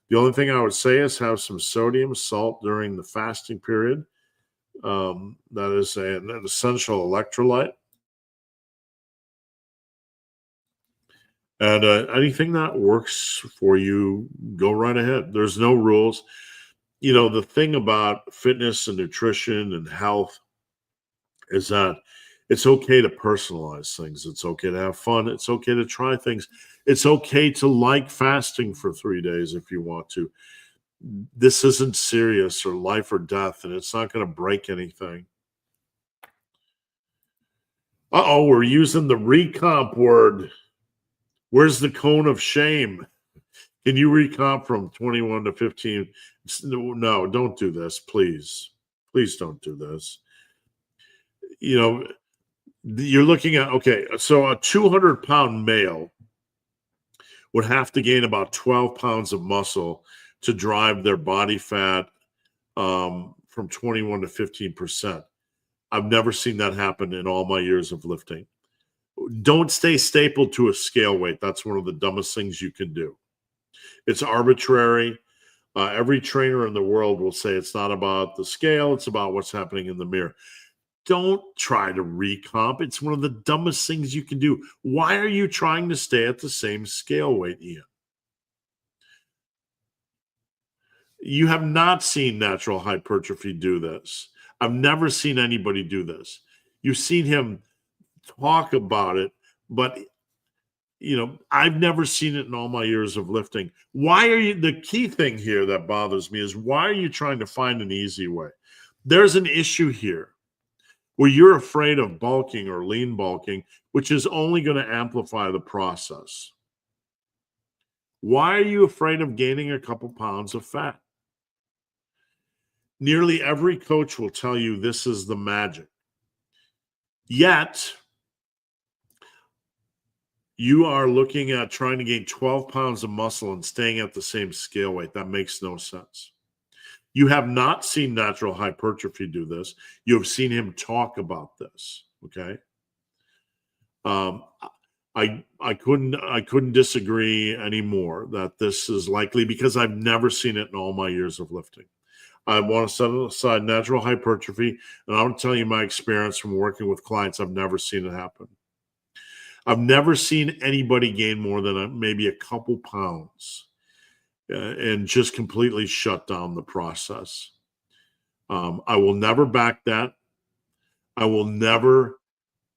The only thing I would say is have some sodium, salt during the fasting period. That is an essential electrolyte. And anything that works for you, go right ahead. There's no rules. The thing about fitness and nutrition and health is that it's okay to personalize things. It's okay to have fun. It's okay to try things. It's okay to like fasting for 3 days if you want to. This isn't serious or life or death, and it's not going to break anything. We're using the recomp word. Where's the cone of shame? Can you recomp from 21 to 15? No, don't do this, please. Please don't do this. You're looking at, okay, so a 200-pound male would have to gain about 12 pounds of muscle to drive their body fat from 21 to 15%. I've never seen that happen in all my years of lifting. Don't stay stapled to a scale weight. That's one of the dumbest things you can do. It's arbitrary. Every trainer in the world will say it's not about the scale, it's about what's happening in the mirror. Don't try to recomp. It's one of the dumbest things you can do. Why are you trying to stay at the same scale weight, Ian? You have not seen natural hypertrophy do this. I've never seen anybody do this. You've seen him talk about it, but I've never seen it in all my years of lifting. The key thing here that bothers me is, why are you trying to find an easy way? There's an issue here where you're afraid of bulking or lean bulking, which is only going to amplify the process. Why are you afraid of gaining a couple pounds of fat? Nearly every coach will tell you this is the magic. Yet, you are looking at trying to gain 12 pounds of muscle and staying at the same scale weight. That makes no sense. You have not seen natural hypertrophy do this. You have seen him talk about this. Okay. I couldn't disagree anymore that this is likely, because I've never seen it in all my years of lifting. I want to set aside natural hypertrophy, and I'll tell you my experience from working with clients. I've never seen it happen. I've never seen anybody gain more than maybe a couple pounds and just completely shut down the process. I will never back that. I will never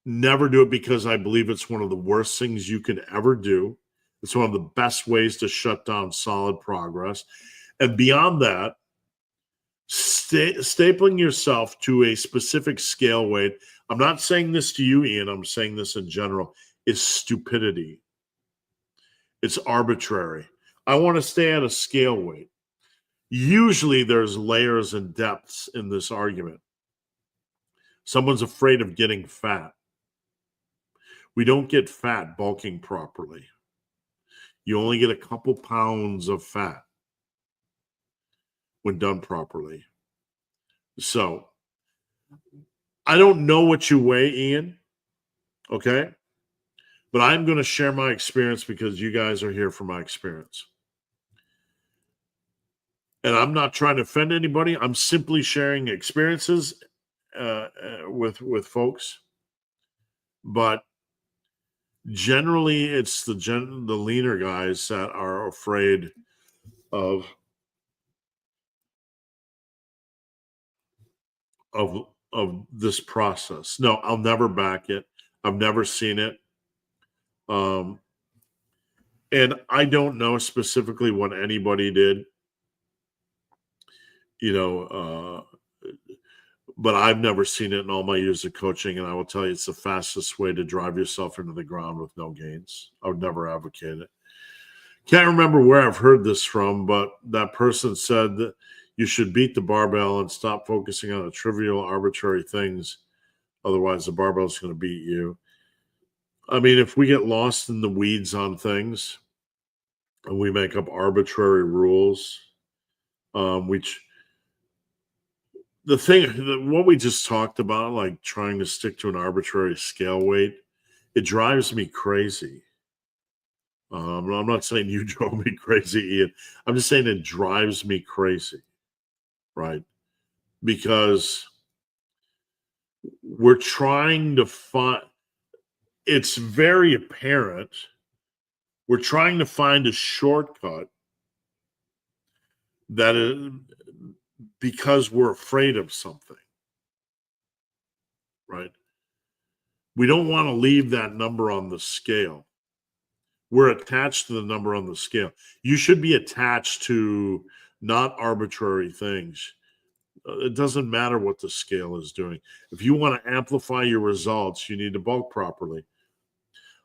do it, because I believe it's one of the worst things you could ever do. It's one of the best ways to shut down solid progress. And beyond that, stapling yourself to a specific scale weight, I'm not saying this to you, Ian, I'm saying this in general, is stupidity. It's arbitrary. I want to stay at a scale weight. Usually there's layers and depths in this argument. Someone's afraid of getting fat. We don't get fat bulking properly. You only get a couple pounds of fat when done properly. So, I don't know what you weigh, Ian, okay? But I'm going to share my experience, because you guys are here for my experience. And I'm not trying to offend anybody. I'm simply sharing experiences with folks. But generally, it's the leaner guys that are afraid of this process. No, I'll never back it. I've never seen it. And I don't know specifically what anybody did, but I've never seen it in all my years of coaching. And I will tell you, it's the fastest way to drive yourself into the ground with no gains. I would never advocate it. Can't remember where I've heard this from, but that person said that you should beat the barbell and stop focusing on the trivial, arbitrary things. Otherwise, the barbell is going to beat you. I mean, if we get lost in the weeds on things and we make up arbitrary rules, which what we just talked about, like trying to stick to an arbitrary scale weight, it drives me crazy. I'm not saying you drove me crazy, Ian. I'm just saying it drives me crazy, right? Because we're trying to find, it's very apparent, we're trying to find a shortcut that is, because we're afraid of something, right? We don't want to leave that number on the scale. We're attached to the number on the scale. You should be attached to not arbitrary things. It doesn't matter what the scale is doing. If you want to amplify your results, you need to bulk properly.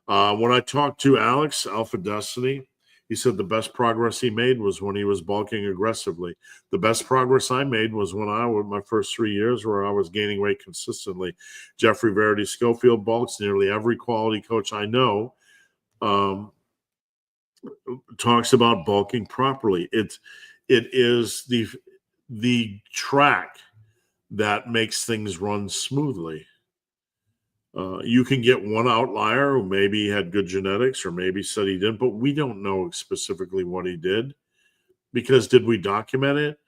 When I talked to Alex, Alpha Destiny, he said the best progress he made was when he was bulking aggressively. The best progress I made was when my first 3 years where I was gaining weight consistently. Jeffrey Verity Schofield bulks. Nearly every quality coach I know talks about bulking properly. It is the track that makes things run smoothly. You can get one outlier who maybe had good genetics or maybe said he didn't, but we don't know specifically what he did because did we document it?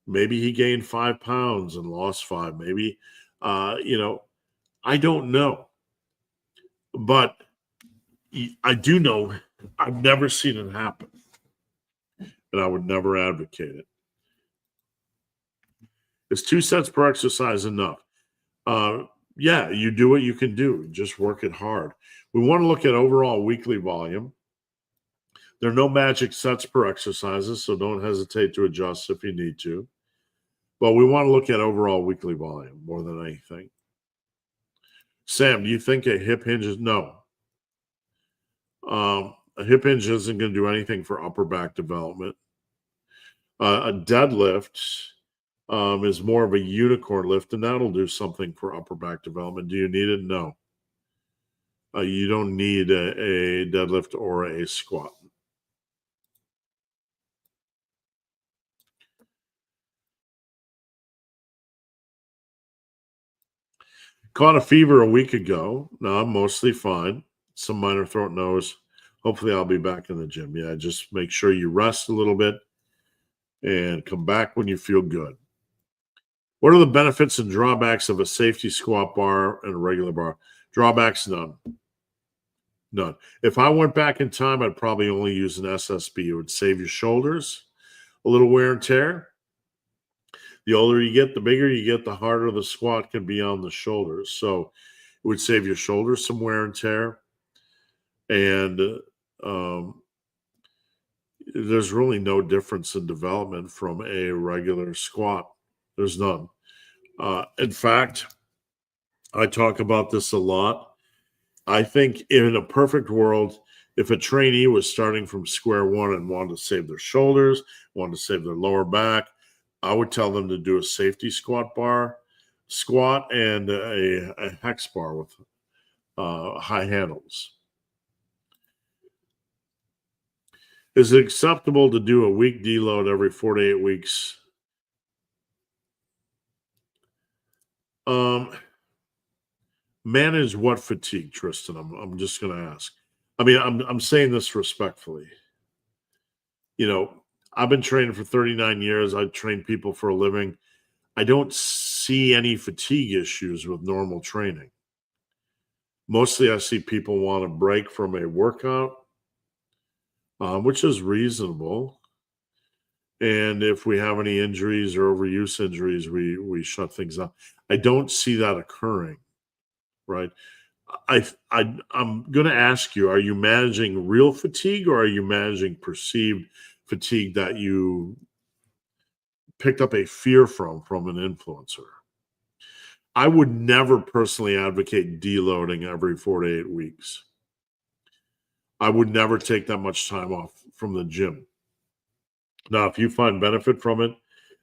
Maybe he gained 5 pounds and lost five. Maybe, you know, I don't know. But I do know I've never seen it happen, and I would never advocate it. Is 2 sets per exercise enough? Uh, yeah, you do what you can do. Just work it hard. We want to look at overall weekly volume. There are no magic sets per exercises, so don't hesitate to adjust if you need to. But we want to look at overall weekly volume more than anything. Sam, do you think a hip hinge is no? A hip hinge isn't going to do anything for upper back development. A deadlift is more of a unicorn lift, and that'll do something for upper back development. Do you need it? No. You don't need a deadlift or a squat. Caught a fever a week ago. Now I'm mostly fine. Some minor throat nose. Hopefully, I'll be back in the gym. Yeah, just make sure you rest a little bit and come back when you feel good. What are the benefits and drawbacks of a safety squat bar and a regular bar? Drawbacks, none. None. If I went back in time, I'd probably only use an SSB. It would save your shoulders a little wear and tear. The older you get, the bigger you get, the harder the squat can be on the shoulders. So it would save your shoulders some wear and tear. And there's really no difference in development from a regular squat. There's none. In fact, I talk about this a lot. I think in a perfect world, if a trainee was starting from square one and wanted to save their shoulders, wanted to save their lower back, I would tell them to do a safety squat and a hex bar with high handles. Is it acceptable to do a week deload every 4 to 8 weeks? Manage what fatigue, Tristan? I'm just going to ask. I mean, I'm saying this respectfully. You know, I've been training for 39 years. I train people for a living. I don't see any fatigue issues with normal training. Mostly I see people want to break from a workout, which is reasonable. And if we have any injuries or overuse injuries, we shut things up. I don't see that occurring, right? I'm going to ask you: are you managing real fatigue, or are you managing perceived fatigue that you picked up a fear from an influencer? I would never personally advocate deloading every 4 to 8 weeks. I would never take that much time off from the gym. Now, if you find benefit from it,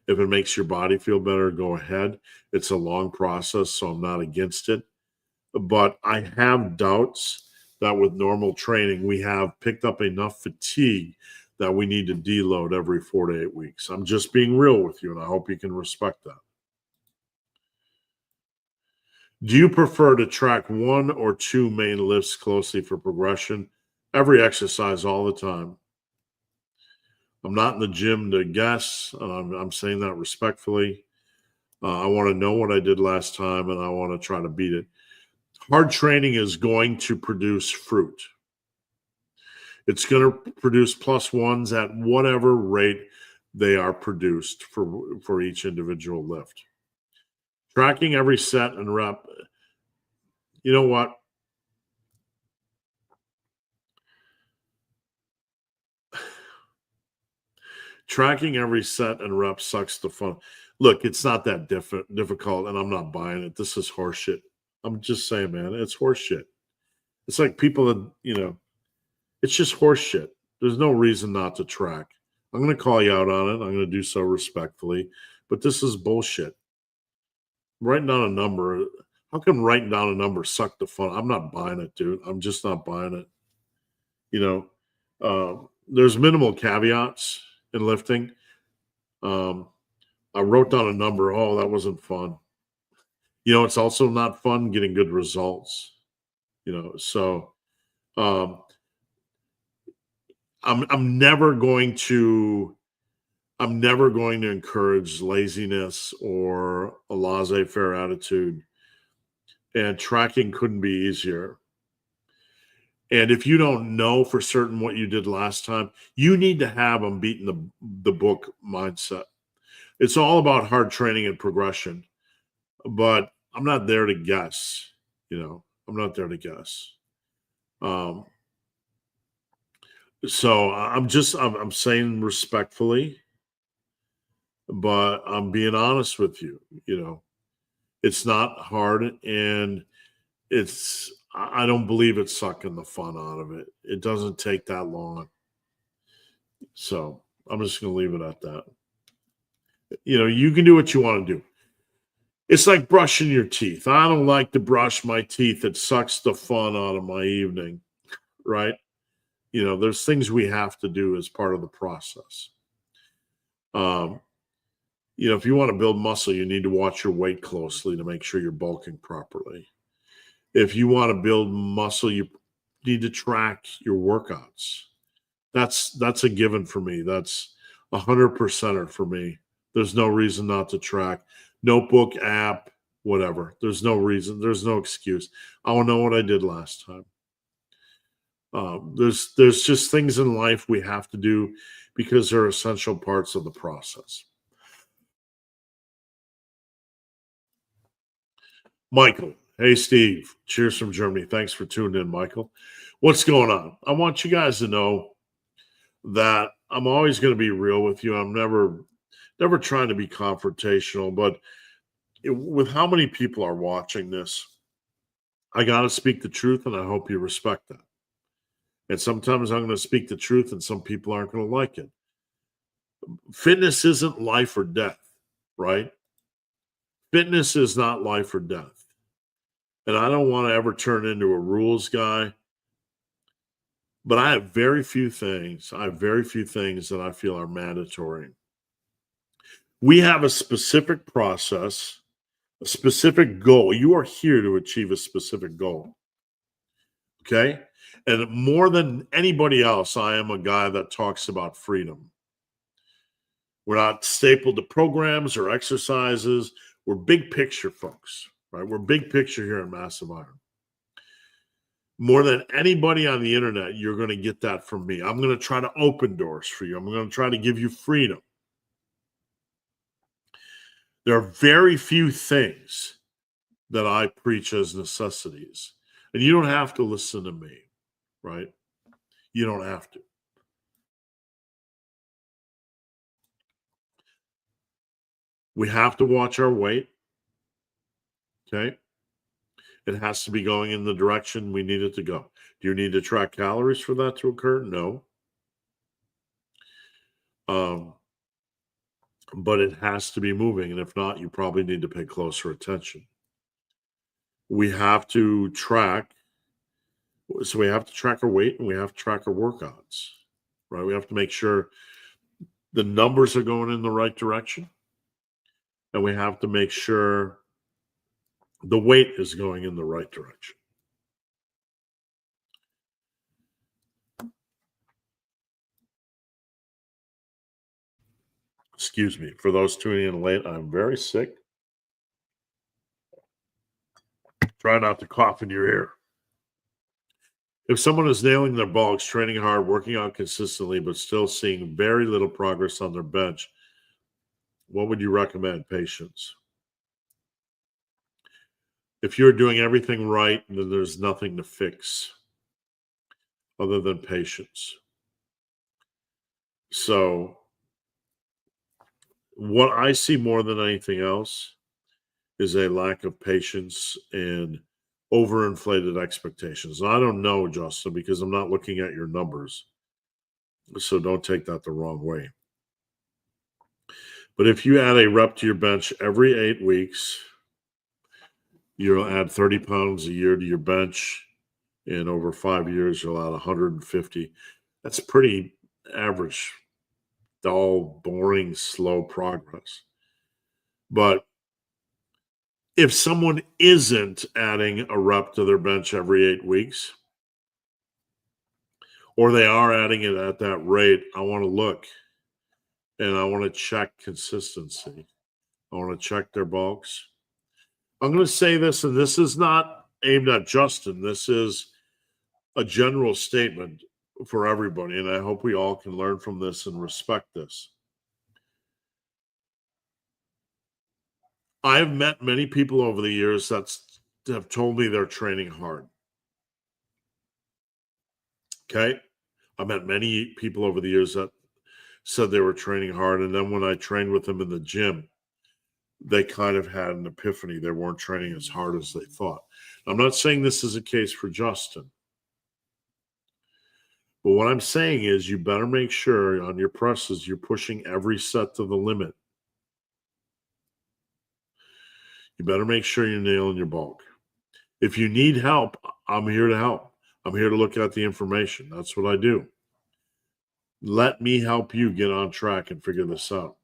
if it makes your body feel better, go ahead. It's a long process, so I'm not against it. But I have doubts that with normal training, we have picked up enough fatigue that we need to deload every 4 to 8 weeks. I'm just being real with you, and I hope you can respect that. Do you prefer to track one or two main lifts closely for progression? Every exercise all the time. I'm not in the gym to guess. I'm saying that respectfully. I want to know what I did last time, and I want to try to beat it. Hard training is going to produce fruit. It's going to produce plus ones at whatever rate they are produced for each individual lift. Tracking every set and rep. You know what? Tracking every set and rep sucks the fun. Look, it's not that difficult, and I'm not buying it. This is horseshit. I'm just saying, man, it's horseshit. It's like people that, it's just horseshit. There's no reason not to track. I'm going to call you out on it. I'm going to do so respectfully, but this is bullshit. Writing down a number. How come writing down a number suck the fun? I'm not buying it, dude. I'm just not buying it. there's minimal caveats in lifting. Um, I wrote down a number. Oh, that wasn't fun. It's also not fun getting good results. So um, I'm never going to encourage laziness or a laissez-faire attitude. And tracking couldn't be easier. And if you don't know for certain what you did last time, you need to have them beating the book mindset. It's all about hard training and progression, but I'm not there to guess. I'm not there to guess. Um, so I'm saying respectfully, but I'm being honest with you. It's not hard, and I don't believe it's sucking the fun out of it. It doesn't take that long. So I'm just going to leave it at that. You can do what you want to do. It's like brushing your teeth. I don't like to brush my teeth. It sucks the fun out of my evening, right? There's things we have to do as part of the process. If you want to build muscle, you need to watch your weight closely to make sure you're bulking properly. If you want to build muscle, you need to track your workouts. That's a given for me. That's 100%er for me. There's no reason not to track. Notebook, app, whatever. There's no reason. There's no excuse. I want to know what I did last time. There's just things in life we have to do because they're essential parts of the process. Michael. Hey, Steve. Cheers from Germany. Thanks for tuning in, Michael. What's going on? I want you guys to know that I'm always going to be real with you. I'm never trying to be confrontational, but with how many people are watching this, I got to speak the truth, and I hope you respect that. And sometimes I'm going to speak the truth, and some people aren't going to like it. Fitness isn't life or death, right? Fitness is not life or death. And I don't want to ever turn into a rules guy. But I have very few things that I feel are mandatory. We have a specific process, a specific goal. You are here to achieve a specific goal. Okay? And more than anybody else, I am a guy that talks about freedom. We're not stapled to programs or exercises. We're big picture folks, right? We're big picture here in Massive Iron. More than anybody on the internet, you're going to get that from me. I'm going to try to open doors for you. I'm going to try to give you freedom. There are very few things that I preach as necessities. And you don't have to listen to me, right? You don't have to. We have to watch our weight. Okay? It has to be going in the direction we need it to go. Do you need to track calories for that to occur? No. But it has to be moving. And if not, you probably need to pay closer attention. We have to track. So we have to track our weight and we have to track our workouts, right? We have to make sure the numbers are going in the right direction. And we have to make sure the weight is going in the right direction. Excuse me. For those tuning in late, I'm very sick. Try not to cough in your ear. If someone is nailing their bulks, training hard, working out consistently, but still seeing very little progress on their bench, what would you recommend? Patience. If you're doing everything right, then there's nothing to fix other than patience. So what I see more than anything else is a lack of patience and overinflated expectations. And I don't know, Justin, because I'm not looking at your numbers. So don't take that the wrong way. But if you add a rep to your bench every 8 weeks, you'll add 30 pounds a year to your bench. And over 5 years, you'll add 150. That's pretty average, dull, boring, slow progress. But if someone isn't adding a rep to their bench every 8 weeks, or they are adding it at that rate, I want to look and I want to check consistency. I want to check their bulks. I'm going to say this, and this is not aimed at Justin. This is a general statement for everybody, and I hope we all can learn from this and respect this. I've met many people over the years that have told me they're training hard. Okay? I met many people over the years that said they were training hard, and then when I trained with them in the gym, they kind of had an epiphany. They weren't training as hard as they thought. I'm not saying this is a case for Justin. But what I'm saying is you better make sure on your presses you're pushing every set to the limit. You better make sure you're nailing your bulk. If you need help, I'm here to help. I'm here to look at the information. That's what I do. Let me help you get on track and figure this out.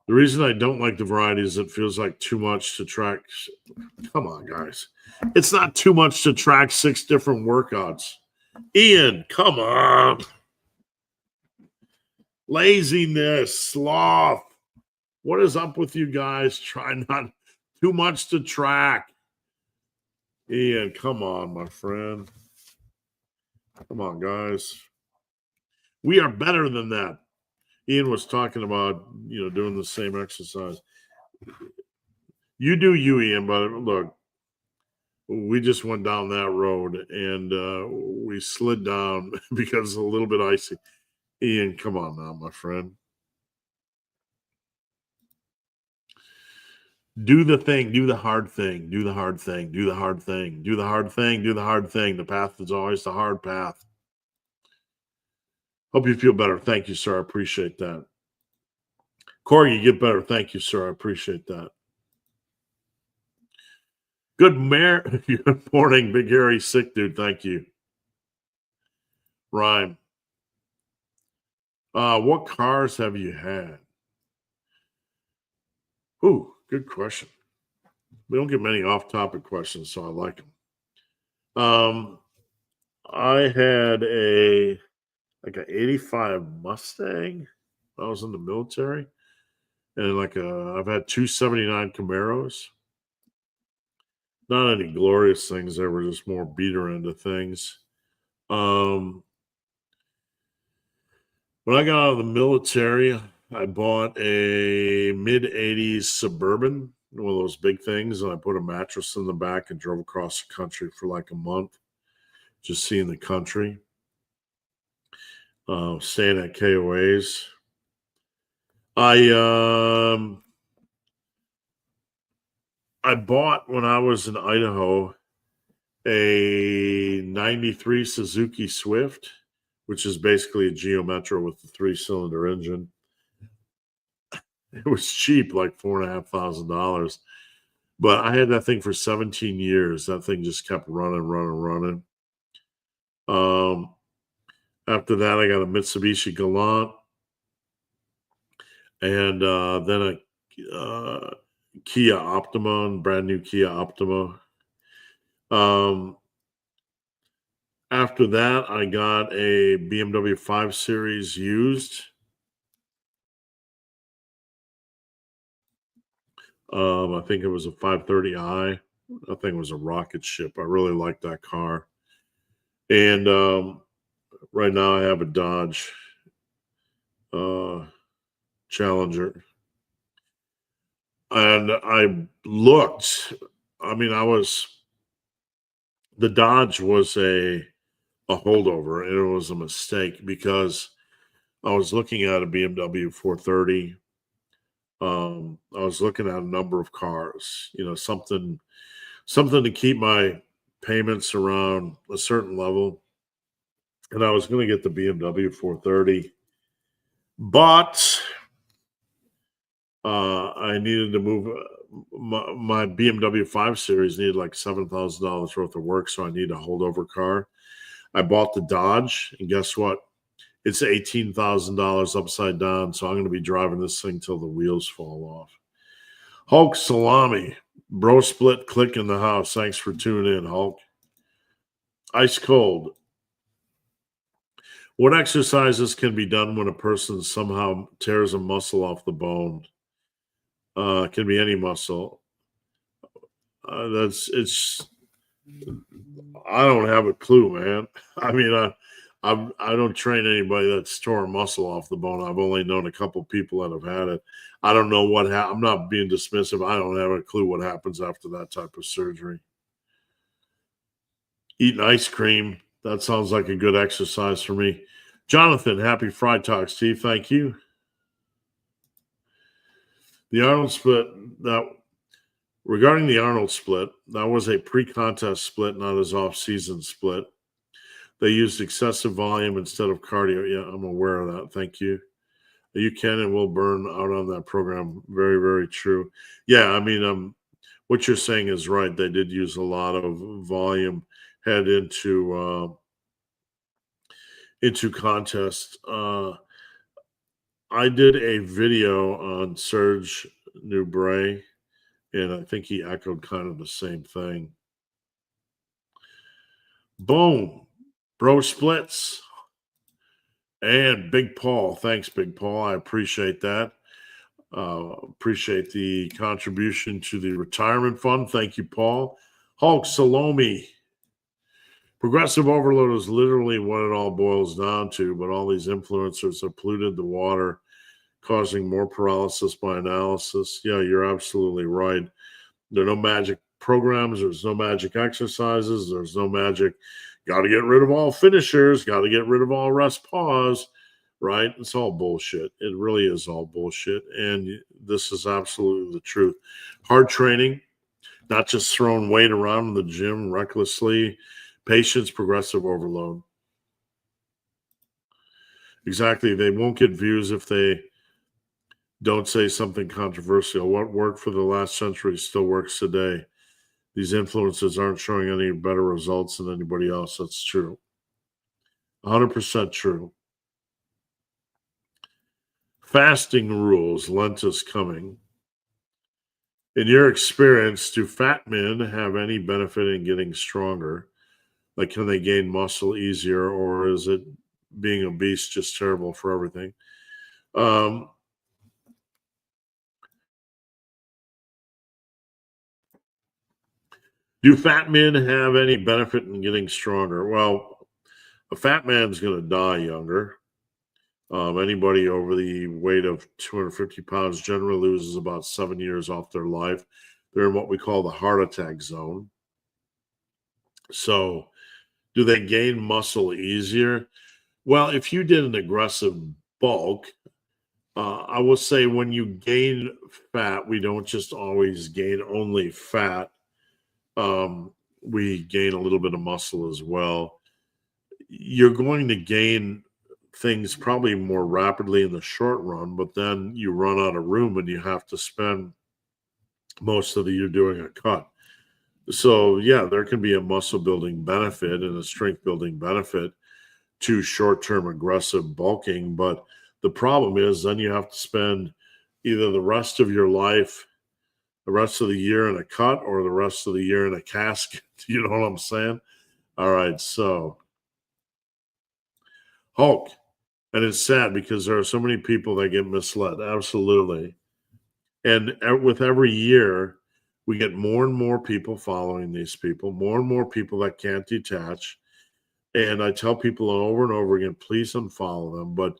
The reason I don't like the variety is it feels like too much to track. Come on, guys. It's not too much to track 6 different workouts. Ian, come on. Laziness, sloth. What is up with you guys? Try not too much to track. Ian, come on, my friend. Come on, guys. We are better than that. Ian was talking about, doing the same exercise. You do you, Ian, but look, we just went down that road and we slid down because it's a little bit icy. Ian, come on now, my friend. Do the thing, do the hard thing, do the hard thing, do the hard thing, do the hard thing, do the hard thing. The path is always the hard path. Hope you feel better. Thank you, sir. I appreciate that. Corey, you get better. Thank you, sir. I appreciate that. Good morning, Big Hairy Sick Dude. Thank you. Rhyme. What cars have you had? Ooh, good question. We don't get many off-topic questions, so I like them. I had an 85 Mustang when I was in the military. And I've had 279 Camaros. Not any glorious things. They were just more beater end of things. When I got out of the military, I bought a mid-'80s Suburban, one of those big things, and I put a mattress in the back and drove across the country for like a month, just seeing the country, staying at KOAs. I bought, when I was in Idaho, a 93 Suzuki Swift, which is basically a Geo Metro with the 3-cylinder engine. It was cheap, like $4,500. But I had that thing for 17 years. That thing just kept running. After that, I got a Mitsubishi Galant. And then a Kia Optima, brand new Kia Optima. After that, I got a BMW 5 Series used. I think it was a 530i. That thing was a rocket ship. I really liked that car. And right now I have a Dodge Challenger. And I looked, the Dodge was a holdover, and it was a mistake because I was looking at a BMW 430. I was looking at a number of cars, something to keep my payments around a certain level. And I was going to get the BMW 430, but I needed to move. My BMW 5 Series needed like $7,000 worth of work, so I needed a holdover car. I bought the Dodge, and guess what? It's $18,000 upside down, so I'm going to be driving this thing till the wheels fall off. Hulk Salami, bro split click in the house. Thanks for tuning in, Hulk. Ice cold. What exercises can be done when a person somehow tears a muscle off the bone? Can be any muscle. I don't have a clue, man. I mean, I don't train anybody that's torn muscle off the bone. I've only known a couple people that have had it. I don't know what I'm not being dismissive. I don't have a clue what happens after that type of surgery. Eating ice cream. That sounds like a good exercise for me. Jonathan, happy Friday Talk, Steve. Thank you. The Arnold split. Regarding the Arnold split, that was a pre-contest split, not his off-season split. They used excessive volume instead of cardio. Yeah, I'm aware of that. Thank you. You can and will burn out on that program. Very, very true. Yeah, I mean, what you're saying is right. They did use a lot of volume head into contest. I did a video on Serge Nubret, and I think he echoed kind of the same thing. Boom. Bro splits. And Big Paul. Thanks, Big Paul. I appreciate that. Appreciate the contribution to the retirement fund. Thank you, Paul. Hulk Salome. Progressive overload is literally what it all boils down to, but all these influencers have polluted the water, causing more paralysis by analysis. Yeah, you're absolutely right. There are no magic programs. There's no magic exercises. There's no magic. Got to get rid of all finishers. Got to get rid of all rest pause. Right? It's all bullshit. It really is all bullshit. And this is absolutely the truth. Hard training, not just throwing weight around in the gym recklessly. Patience, progressive overload. Exactly. They won't get views if they don't say something controversial. What worked for the last century still works today. These influences aren't showing any better results than anybody else. That's true. 100% true. Fasting rules. Lent is coming. In your experience, do fat men have any benefit in getting stronger? Like, can they gain muscle easier, or is it being obese just terrible for everything? Do fat men have any benefit in getting stronger? Well, a fat man's going to die younger. Anybody over the weight of 250 pounds generally loses about 7 years off their life. They're in what we call the heart attack zone. So, do they gain muscle easier? Well, if you did an aggressive bulk, I will say when you gain fat, we don't just always gain only fat. We gain a little bit of muscle as well. You're going to gain things probably more rapidly in the short run, but then you run out of room and you have to spend most of the year doing a cut. So, yeah, there can be a muscle building benefit and a strength building benefit to short-term aggressive bulking. But the problem is then you have to spend either the rest of your life, the rest of the year in a cut, or the rest of the year in a casket. You know what I'm saying? All right, so Hulk. And it's sad because there are so many people that get misled. Absolutely. And with every year, we get more and more people following these people, more and more people that can't detach. And I tell people over and over again, please unfollow them. But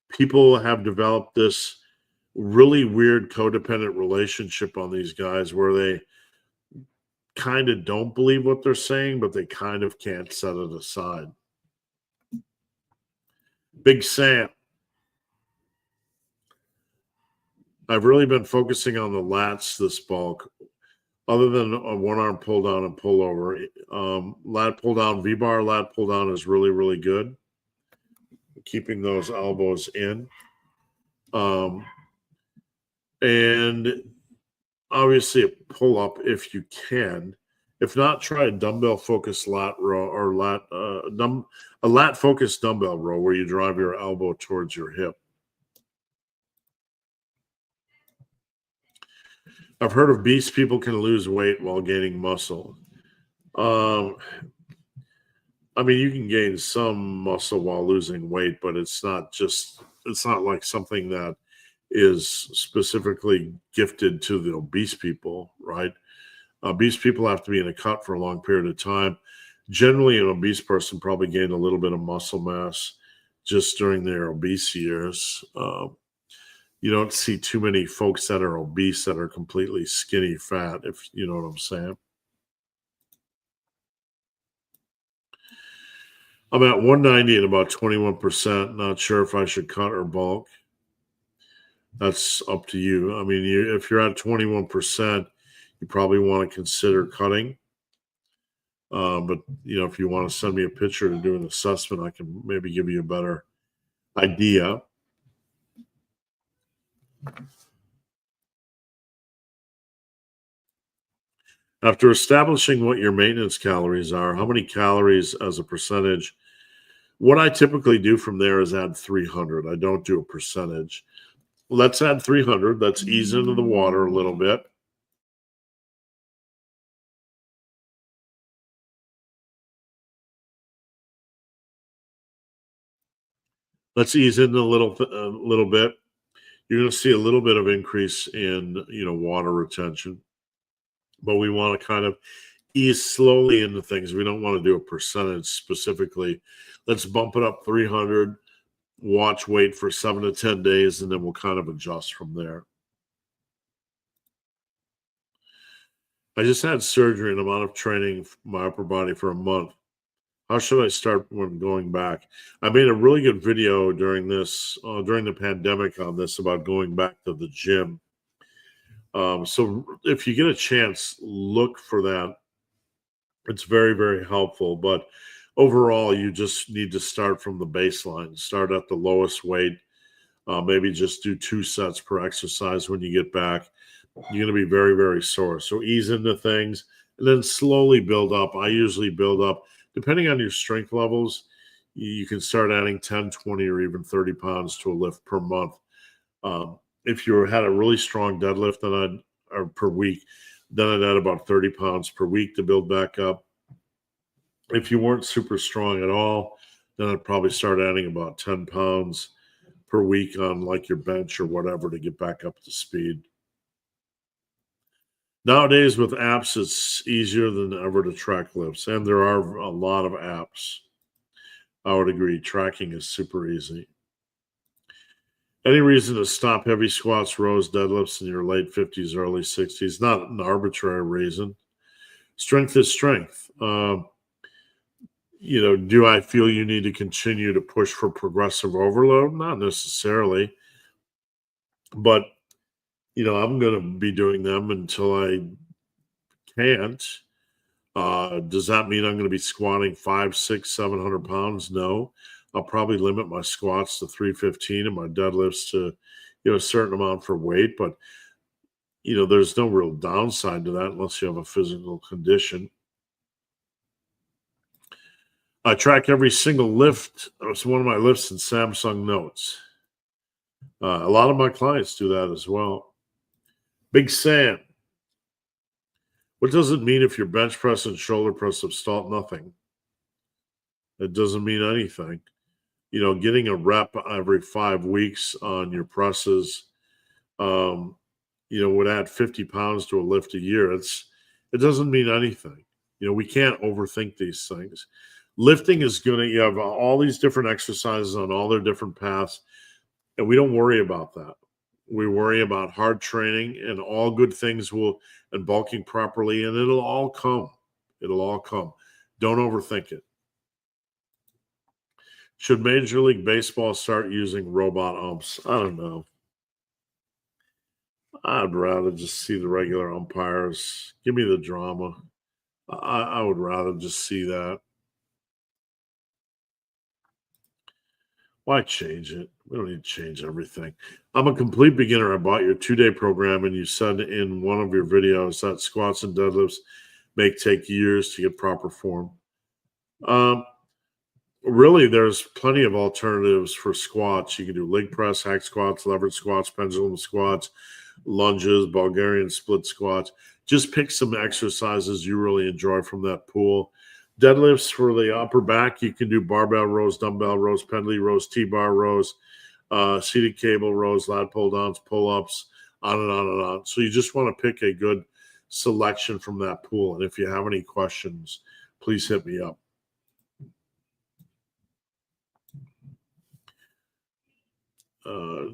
people have developed this really weird codependent relationship on these guys where they kind of don't believe what they're saying, but they kind of can't set it aside. Big Sam. I've really been focusing on the lats this bulk. Other than a one arm pull down and pull over, lat pull down, V-bar lat pull down is really, really good. Keeping those elbows in. And obviously a pull up if you can. If not, try a dumbbell focused lat row or a lat focused dumbbell row where you drive your elbow towards your hip. I've heard of beast people can lose weight while gaining muscle. Um, I mean, you can gain some muscle while losing weight, but it's not like something that is specifically gifted to the obese people, right? Obese people have to be in a cut for a long period of time. Generally, an obese person probably gained a little bit of muscle mass just during their obese years. You don't see too many folks that are obese that are completely skinny fat, if you know what I'm saying. I'm at 190 and about 21%. Not sure if I should cut or bulk. That's up to you. I mean, if you're at 21%, you probably want to consider cutting. But if you want to send me a picture to do an assessment, I can maybe give you a better idea. After establishing what your maintenance calories are, how many calories as a percentage? What I typically do from there is add 300. I don't do a percentage. Let's add 300. Let's ease into the water a little bit. Let's ease in a little bit. You're going to see a little bit of increase in water retention, but we want to kind of ease slowly into things. We don't want to do a percentage specifically. Let's bump it up 300. Watch weight for 7 to 10 days, and then we'll kind of adjust from there. I just had surgery and I'm out of training my upper body for a month. How should I start when going back? I made a really good video during the pandemic on this about going back to the gym. So if you get a chance, look for that. It's very, very helpful. But overall, you just need to start from the baseline. Start at the lowest weight. Maybe just do 2 sets per exercise when you get back. You're going to be very, very sore. So ease into things and then slowly build up. I usually build up. Depending on your strength levels, you can start adding 10, 20, or even 30 pounds to a lift per month. If you had a really strong deadlift or per week, then I'd add about 30 pounds per week to build back up. If you weren't super strong at all, then I'd probably start adding about 10 pounds per week on like your bench or whatever to get back up to speed. Nowadays with apps, it's easier than ever to track lifts, and there are a lot of apps. I would agree. Tracking is super easy. Any reason to stop heavy squats, rows, deadlifts in your late 50s, early 60s? Not an arbitrary reason. Strength is strength. Do I feel you need to continue to push for progressive overload? Not necessarily. But, I'm going to be doing them until I can't. Does that mean I'm going to be squatting 500, 600, 700 pounds? No. I'll probably limit my squats to 315 and my deadlifts to, a certain amount for weight. But, there's no real downside to that unless you have a physical condition. I track every single lift. It's one of my lifts in Samsung Notes. A lot of my clients do that as well. Big Sam. What does it mean if your bench press and shoulder press have stalled? Nothing. It doesn't mean anything. Getting a rep every 5 weeks on your presses, would add 50 pounds to a lift a year. It doesn't mean anything. We can't overthink these things. Lifting is you have all these different exercises on all their different paths, and we don't worry about that. We worry about hard training and all good things and bulking properly, and it'll all come. It'll all come. Don't overthink it. Should Major League Baseball start using robot umps? I don't know. I'd rather just see the regular umpires. Give me the drama. I would rather just see that. Why change it? We don't need to change everything. I'm a complete beginner. I bought your 2-day program, and you said in one of your videos that squats and deadlifts may take years to get proper form. Um, Really, there's plenty of alternatives for squats. You can do leg press, hack squats, levered squats, pendulum squats, lunges, Bulgarian split squats. Just pick some exercises you really enjoy from that pool. Deadlifts for the upper back, you can do barbell rows, dumbbell rows, pendlay rows, T-bar rows, seated cable rows, lat pull downs, pull-ups, on and on and on. So you just want to pick a good selection from that pool. And if you have any questions, please hit me up. All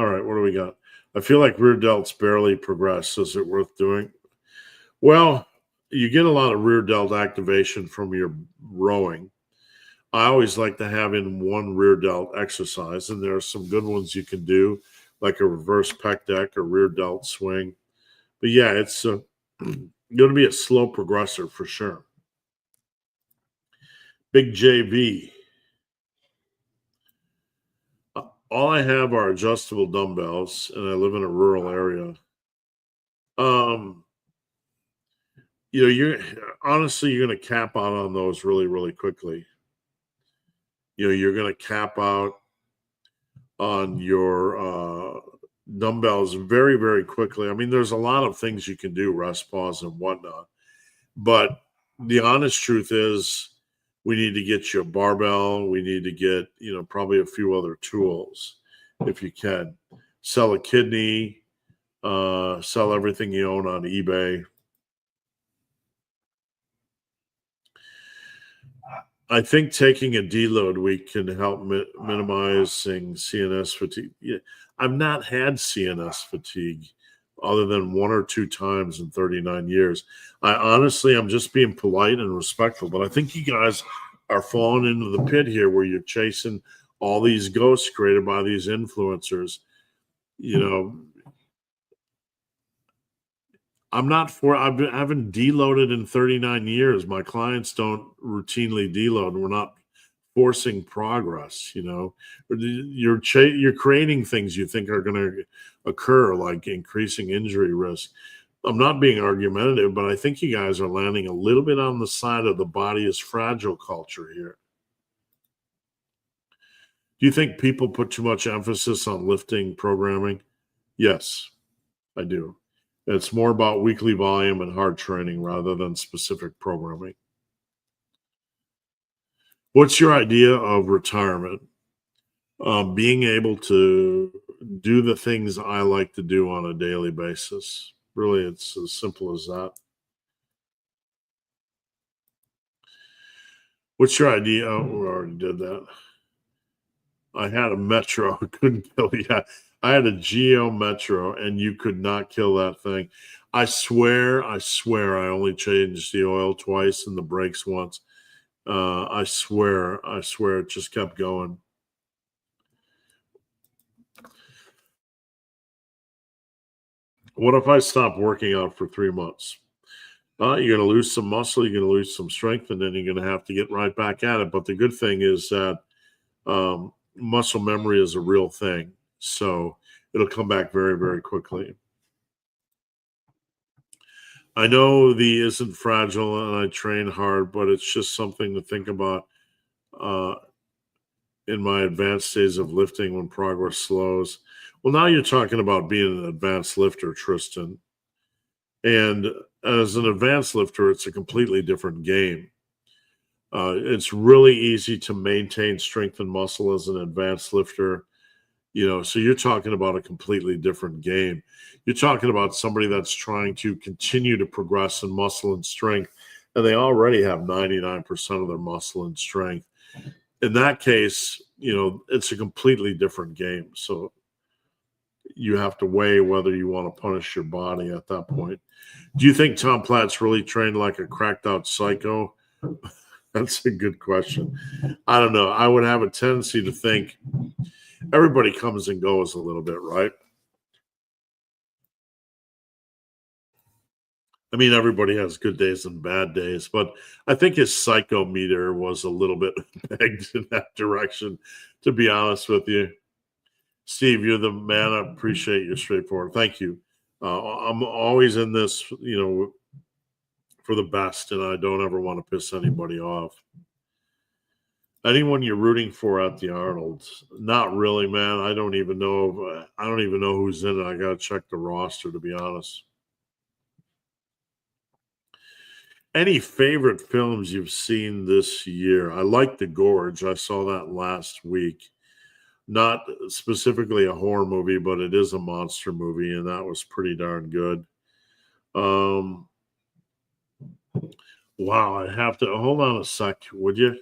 right, what do we got? I feel like rear delts barely progress. Is it worth doing? Well, you get a lot of rear delt activation from your rowing. I always like to have in one rear delt exercise, and there are some good ones you can do, like a reverse pec deck or rear delt swing. But yeah, it's going to be a slow progressor for sure. Big JV. All I have are adjustable dumbbells, and I live in a rural area. Um, you're honestly you're going to cap out on those really, really quickly. You're going to cap out on your dumbbells very, very quickly. I mean, there's a lot of things you can do, rest, pause, and whatnot. But the honest truth is, we need to get you a barbell. We need to get, probably a few other tools if you can. Sell a kidney, sell everything you own on eBay. I think taking a deload week can help minimizing CNS fatigue. Yeah, I've not had CNS fatigue other than one or two times in 39 years. I'm just being polite and respectful, but I think you guys are falling into the pit here where you're chasing all these ghosts created by these influencers. I haven't deloaded in 39 years. My clients don't routinely deload. We're not forcing progress. You're creating things you think are going to occur, like increasing injury risk. I'm not being argumentative, but I think you guys are landing a little bit on the side of the body is fragile culture here. Do you think people put too much emphasis on lifting programming? Yes, I do. It's more about weekly volume and hard training rather than specific programming. What's your idea of retirement? Being able to do the things I like to do on a daily basis. Really, it's as simple as that. What's your idea? Oh, we already did that. I had a Metro, couldn't kill you. I had a Geo Metro, and you could not kill that thing. I swear, I only changed the oil twice and the brakes once. I swear, it just kept going. What if I stop working out for 3 months? You're going to lose some muscle, you're going to lose some strength, and then you're going to have to get right back at it. But the good thing is that muscle memory is a real thing. So it'll come back very, very quickly. I know the isn't fragile and I train hard, but it's just something to think about in my advanced days of lifting when progress slows. Well, now you're talking about being an advanced lifter, Tristan. And as an advanced lifter, it's a completely different game. It's really easy to maintain strength and muscle as an advanced lifter. So you're talking about a completely different game. You're talking about somebody that's trying to continue to progress in muscle and strength, and they already have 99% of their muscle and strength. In that case, it's a completely different game. So you have to weigh whether you want to punish your body at that point. Do you think Tom Platt's really trained like a cracked out psycho? That's a good question. I don't know. I would have a tendency to think everybody comes and goes a little bit, right? I mean, everybody has good days and bad days, but I think his psycho meter was a little bit pegged in that direction, to be honest with you. Steve, you're the man. I appreciate your straightforward. Thank you. I'm always in this, for the best, and I don't ever want to piss anybody off. Anyone you're rooting for at the Arnold's? Not really, man. I don't even know. I don't even know who's in it. I gotta check the roster, to be honest. Any favorite films you've seen this year? I like The Gorge. I saw that last week. Not specifically a horror movie, but it is a monster movie, and that was pretty darn good. Um, wow, I have to hold on a sec. Would you?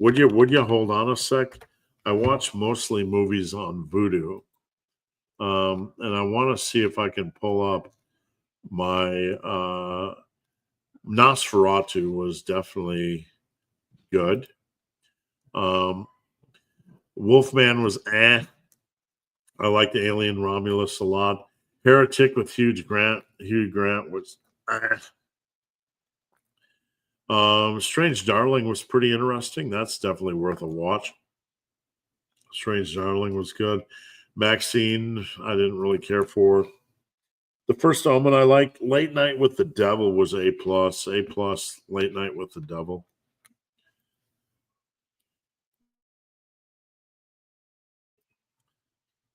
Would you hold on a sec? I watch mostly movies on Vudu, and I want to see if I can pull up my Nosferatu was definitely good. Um, Wolfman was eh. I like the Alien Romulus a lot. Heretic with Hugh Grant was eh. Strange Darling was pretty interesting. That's definitely worth a watch. Strange Darling was good. Maxine, I didn't really care for. The first Omen I liked. Late Night with the Devil was A plus. A plus. Late Night with the Devil.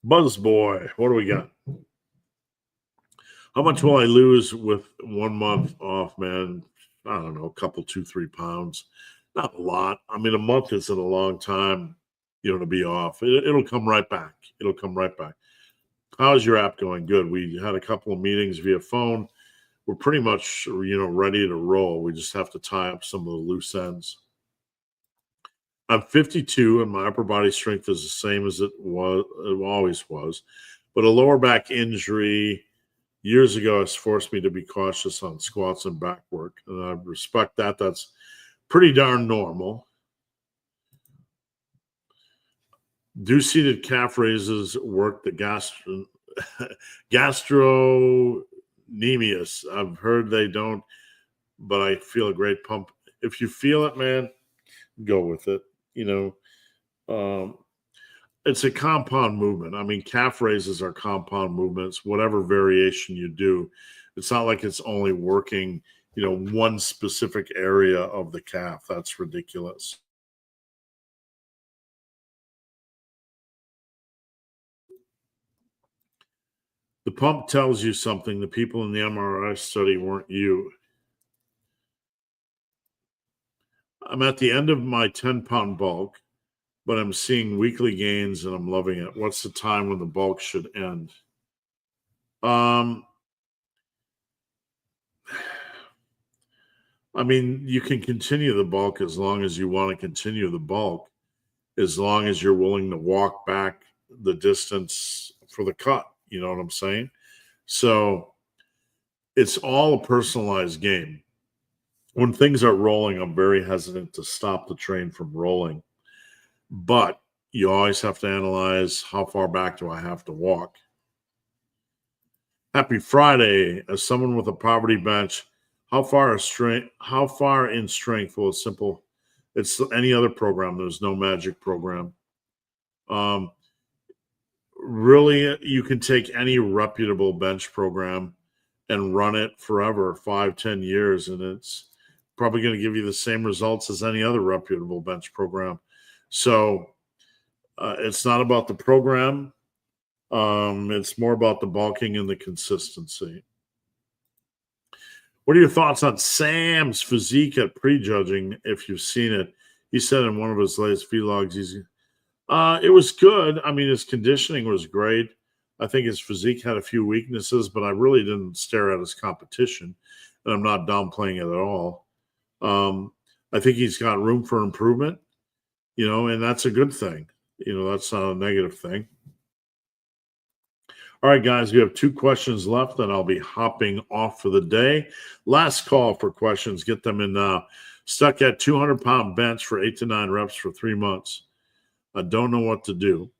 Buzz Boy, what do we got? How much will I lose with 1 month off, man? I don't know, a couple, 2, 3 pounds. Not a lot. I mean, a month isn't a long time, to be off. It'll come right back. It'll come right back. How's your app going? Good. We had a couple of meetings via phone. We're pretty much, ready to roll. We just have to tie up some of the loose ends. I'm 52 and my upper body strength is the same as it always was. But a lower back injury years ago has forced me to be cautious on squats and back work. And I respect that. That's pretty darn normal. Do seated calf raises work the gastrocnemius? I've heard they don't, but I feel a great pump. If you feel it, man, go with it. It's a compound movement. I mean, calf raises are compound movements, whatever variation you do. It's not like it's only working, one specific area of the calf. That's ridiculous. The pump tells you something. The people in the MRI study weren't you. I'm at the end of my 10-pound bulk, but I'm seeing weekly gains and I'm loving it. What's the time when the bulk should end? I mean, you can continue the bulk as long as you want to continue the bulk, as long as you're willing to walk back the distance for the cut. You know what I'm saying? So it's all a personalized game. When things are rolling, I'm very hesitant to stop the train from rolling. But you always have to analyze how far back do I have to walk. Happy Friday. As someone with a poverty bench, how far in strength will it's any other program. There's no magic program. Really, you can take any reputable bench program and run it forever, 5-10 years, and it's probably going to give you the same results as any other reputable bench program. So it's not about the program. It's more about the bulking and the consistency. What are your thoughts on Sam's physique at prejudging, if you've seen it? He said in one of his latest vlogs, it was good. I mean, his conditioning was great. I think his physique had a few weaknesses, but I really didn't stare at his competition, and I'm not downplaying it at all. I think he's got room for improvement, and that's a good thing. That's not a negative thing. All right, guys, we have 2 questions left, and I'll be hopping off for the day. Last call for questions. Get them in now. Stuck at 200-pound bench for 8 to 9 reps for 3 months. I don't know what to do.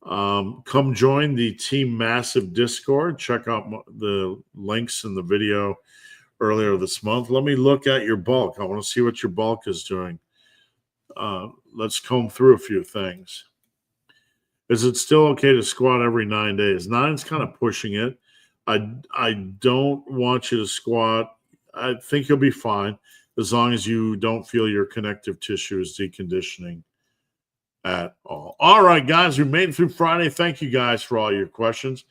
Come join the Team Massive Discord. Check out the links in the video earlier this month. Let me look at your bulk. I want to see what your bulk is doing. Let's comb through a few things. Is it still okay to squat every 9 days? 9's kind of pushing it. I don't want you to squat. I think you'll be fine as long as you don't feel your connective tissue is deconditioning at all. All right, guys, we made it through Friday. Thank you guys for all your questions.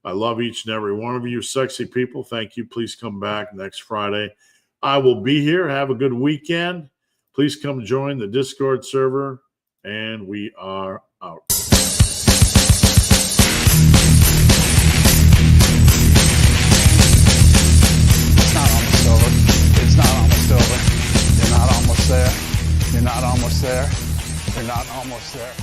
I love each and every one of you, sexy people. Thank you. Please come back next Friday. I will be here. Have a good weekend. Please come join the Discord server, and we are out. It's not almost over. It's not almost over. You're not almost there. You're not almost there. You're not almost there.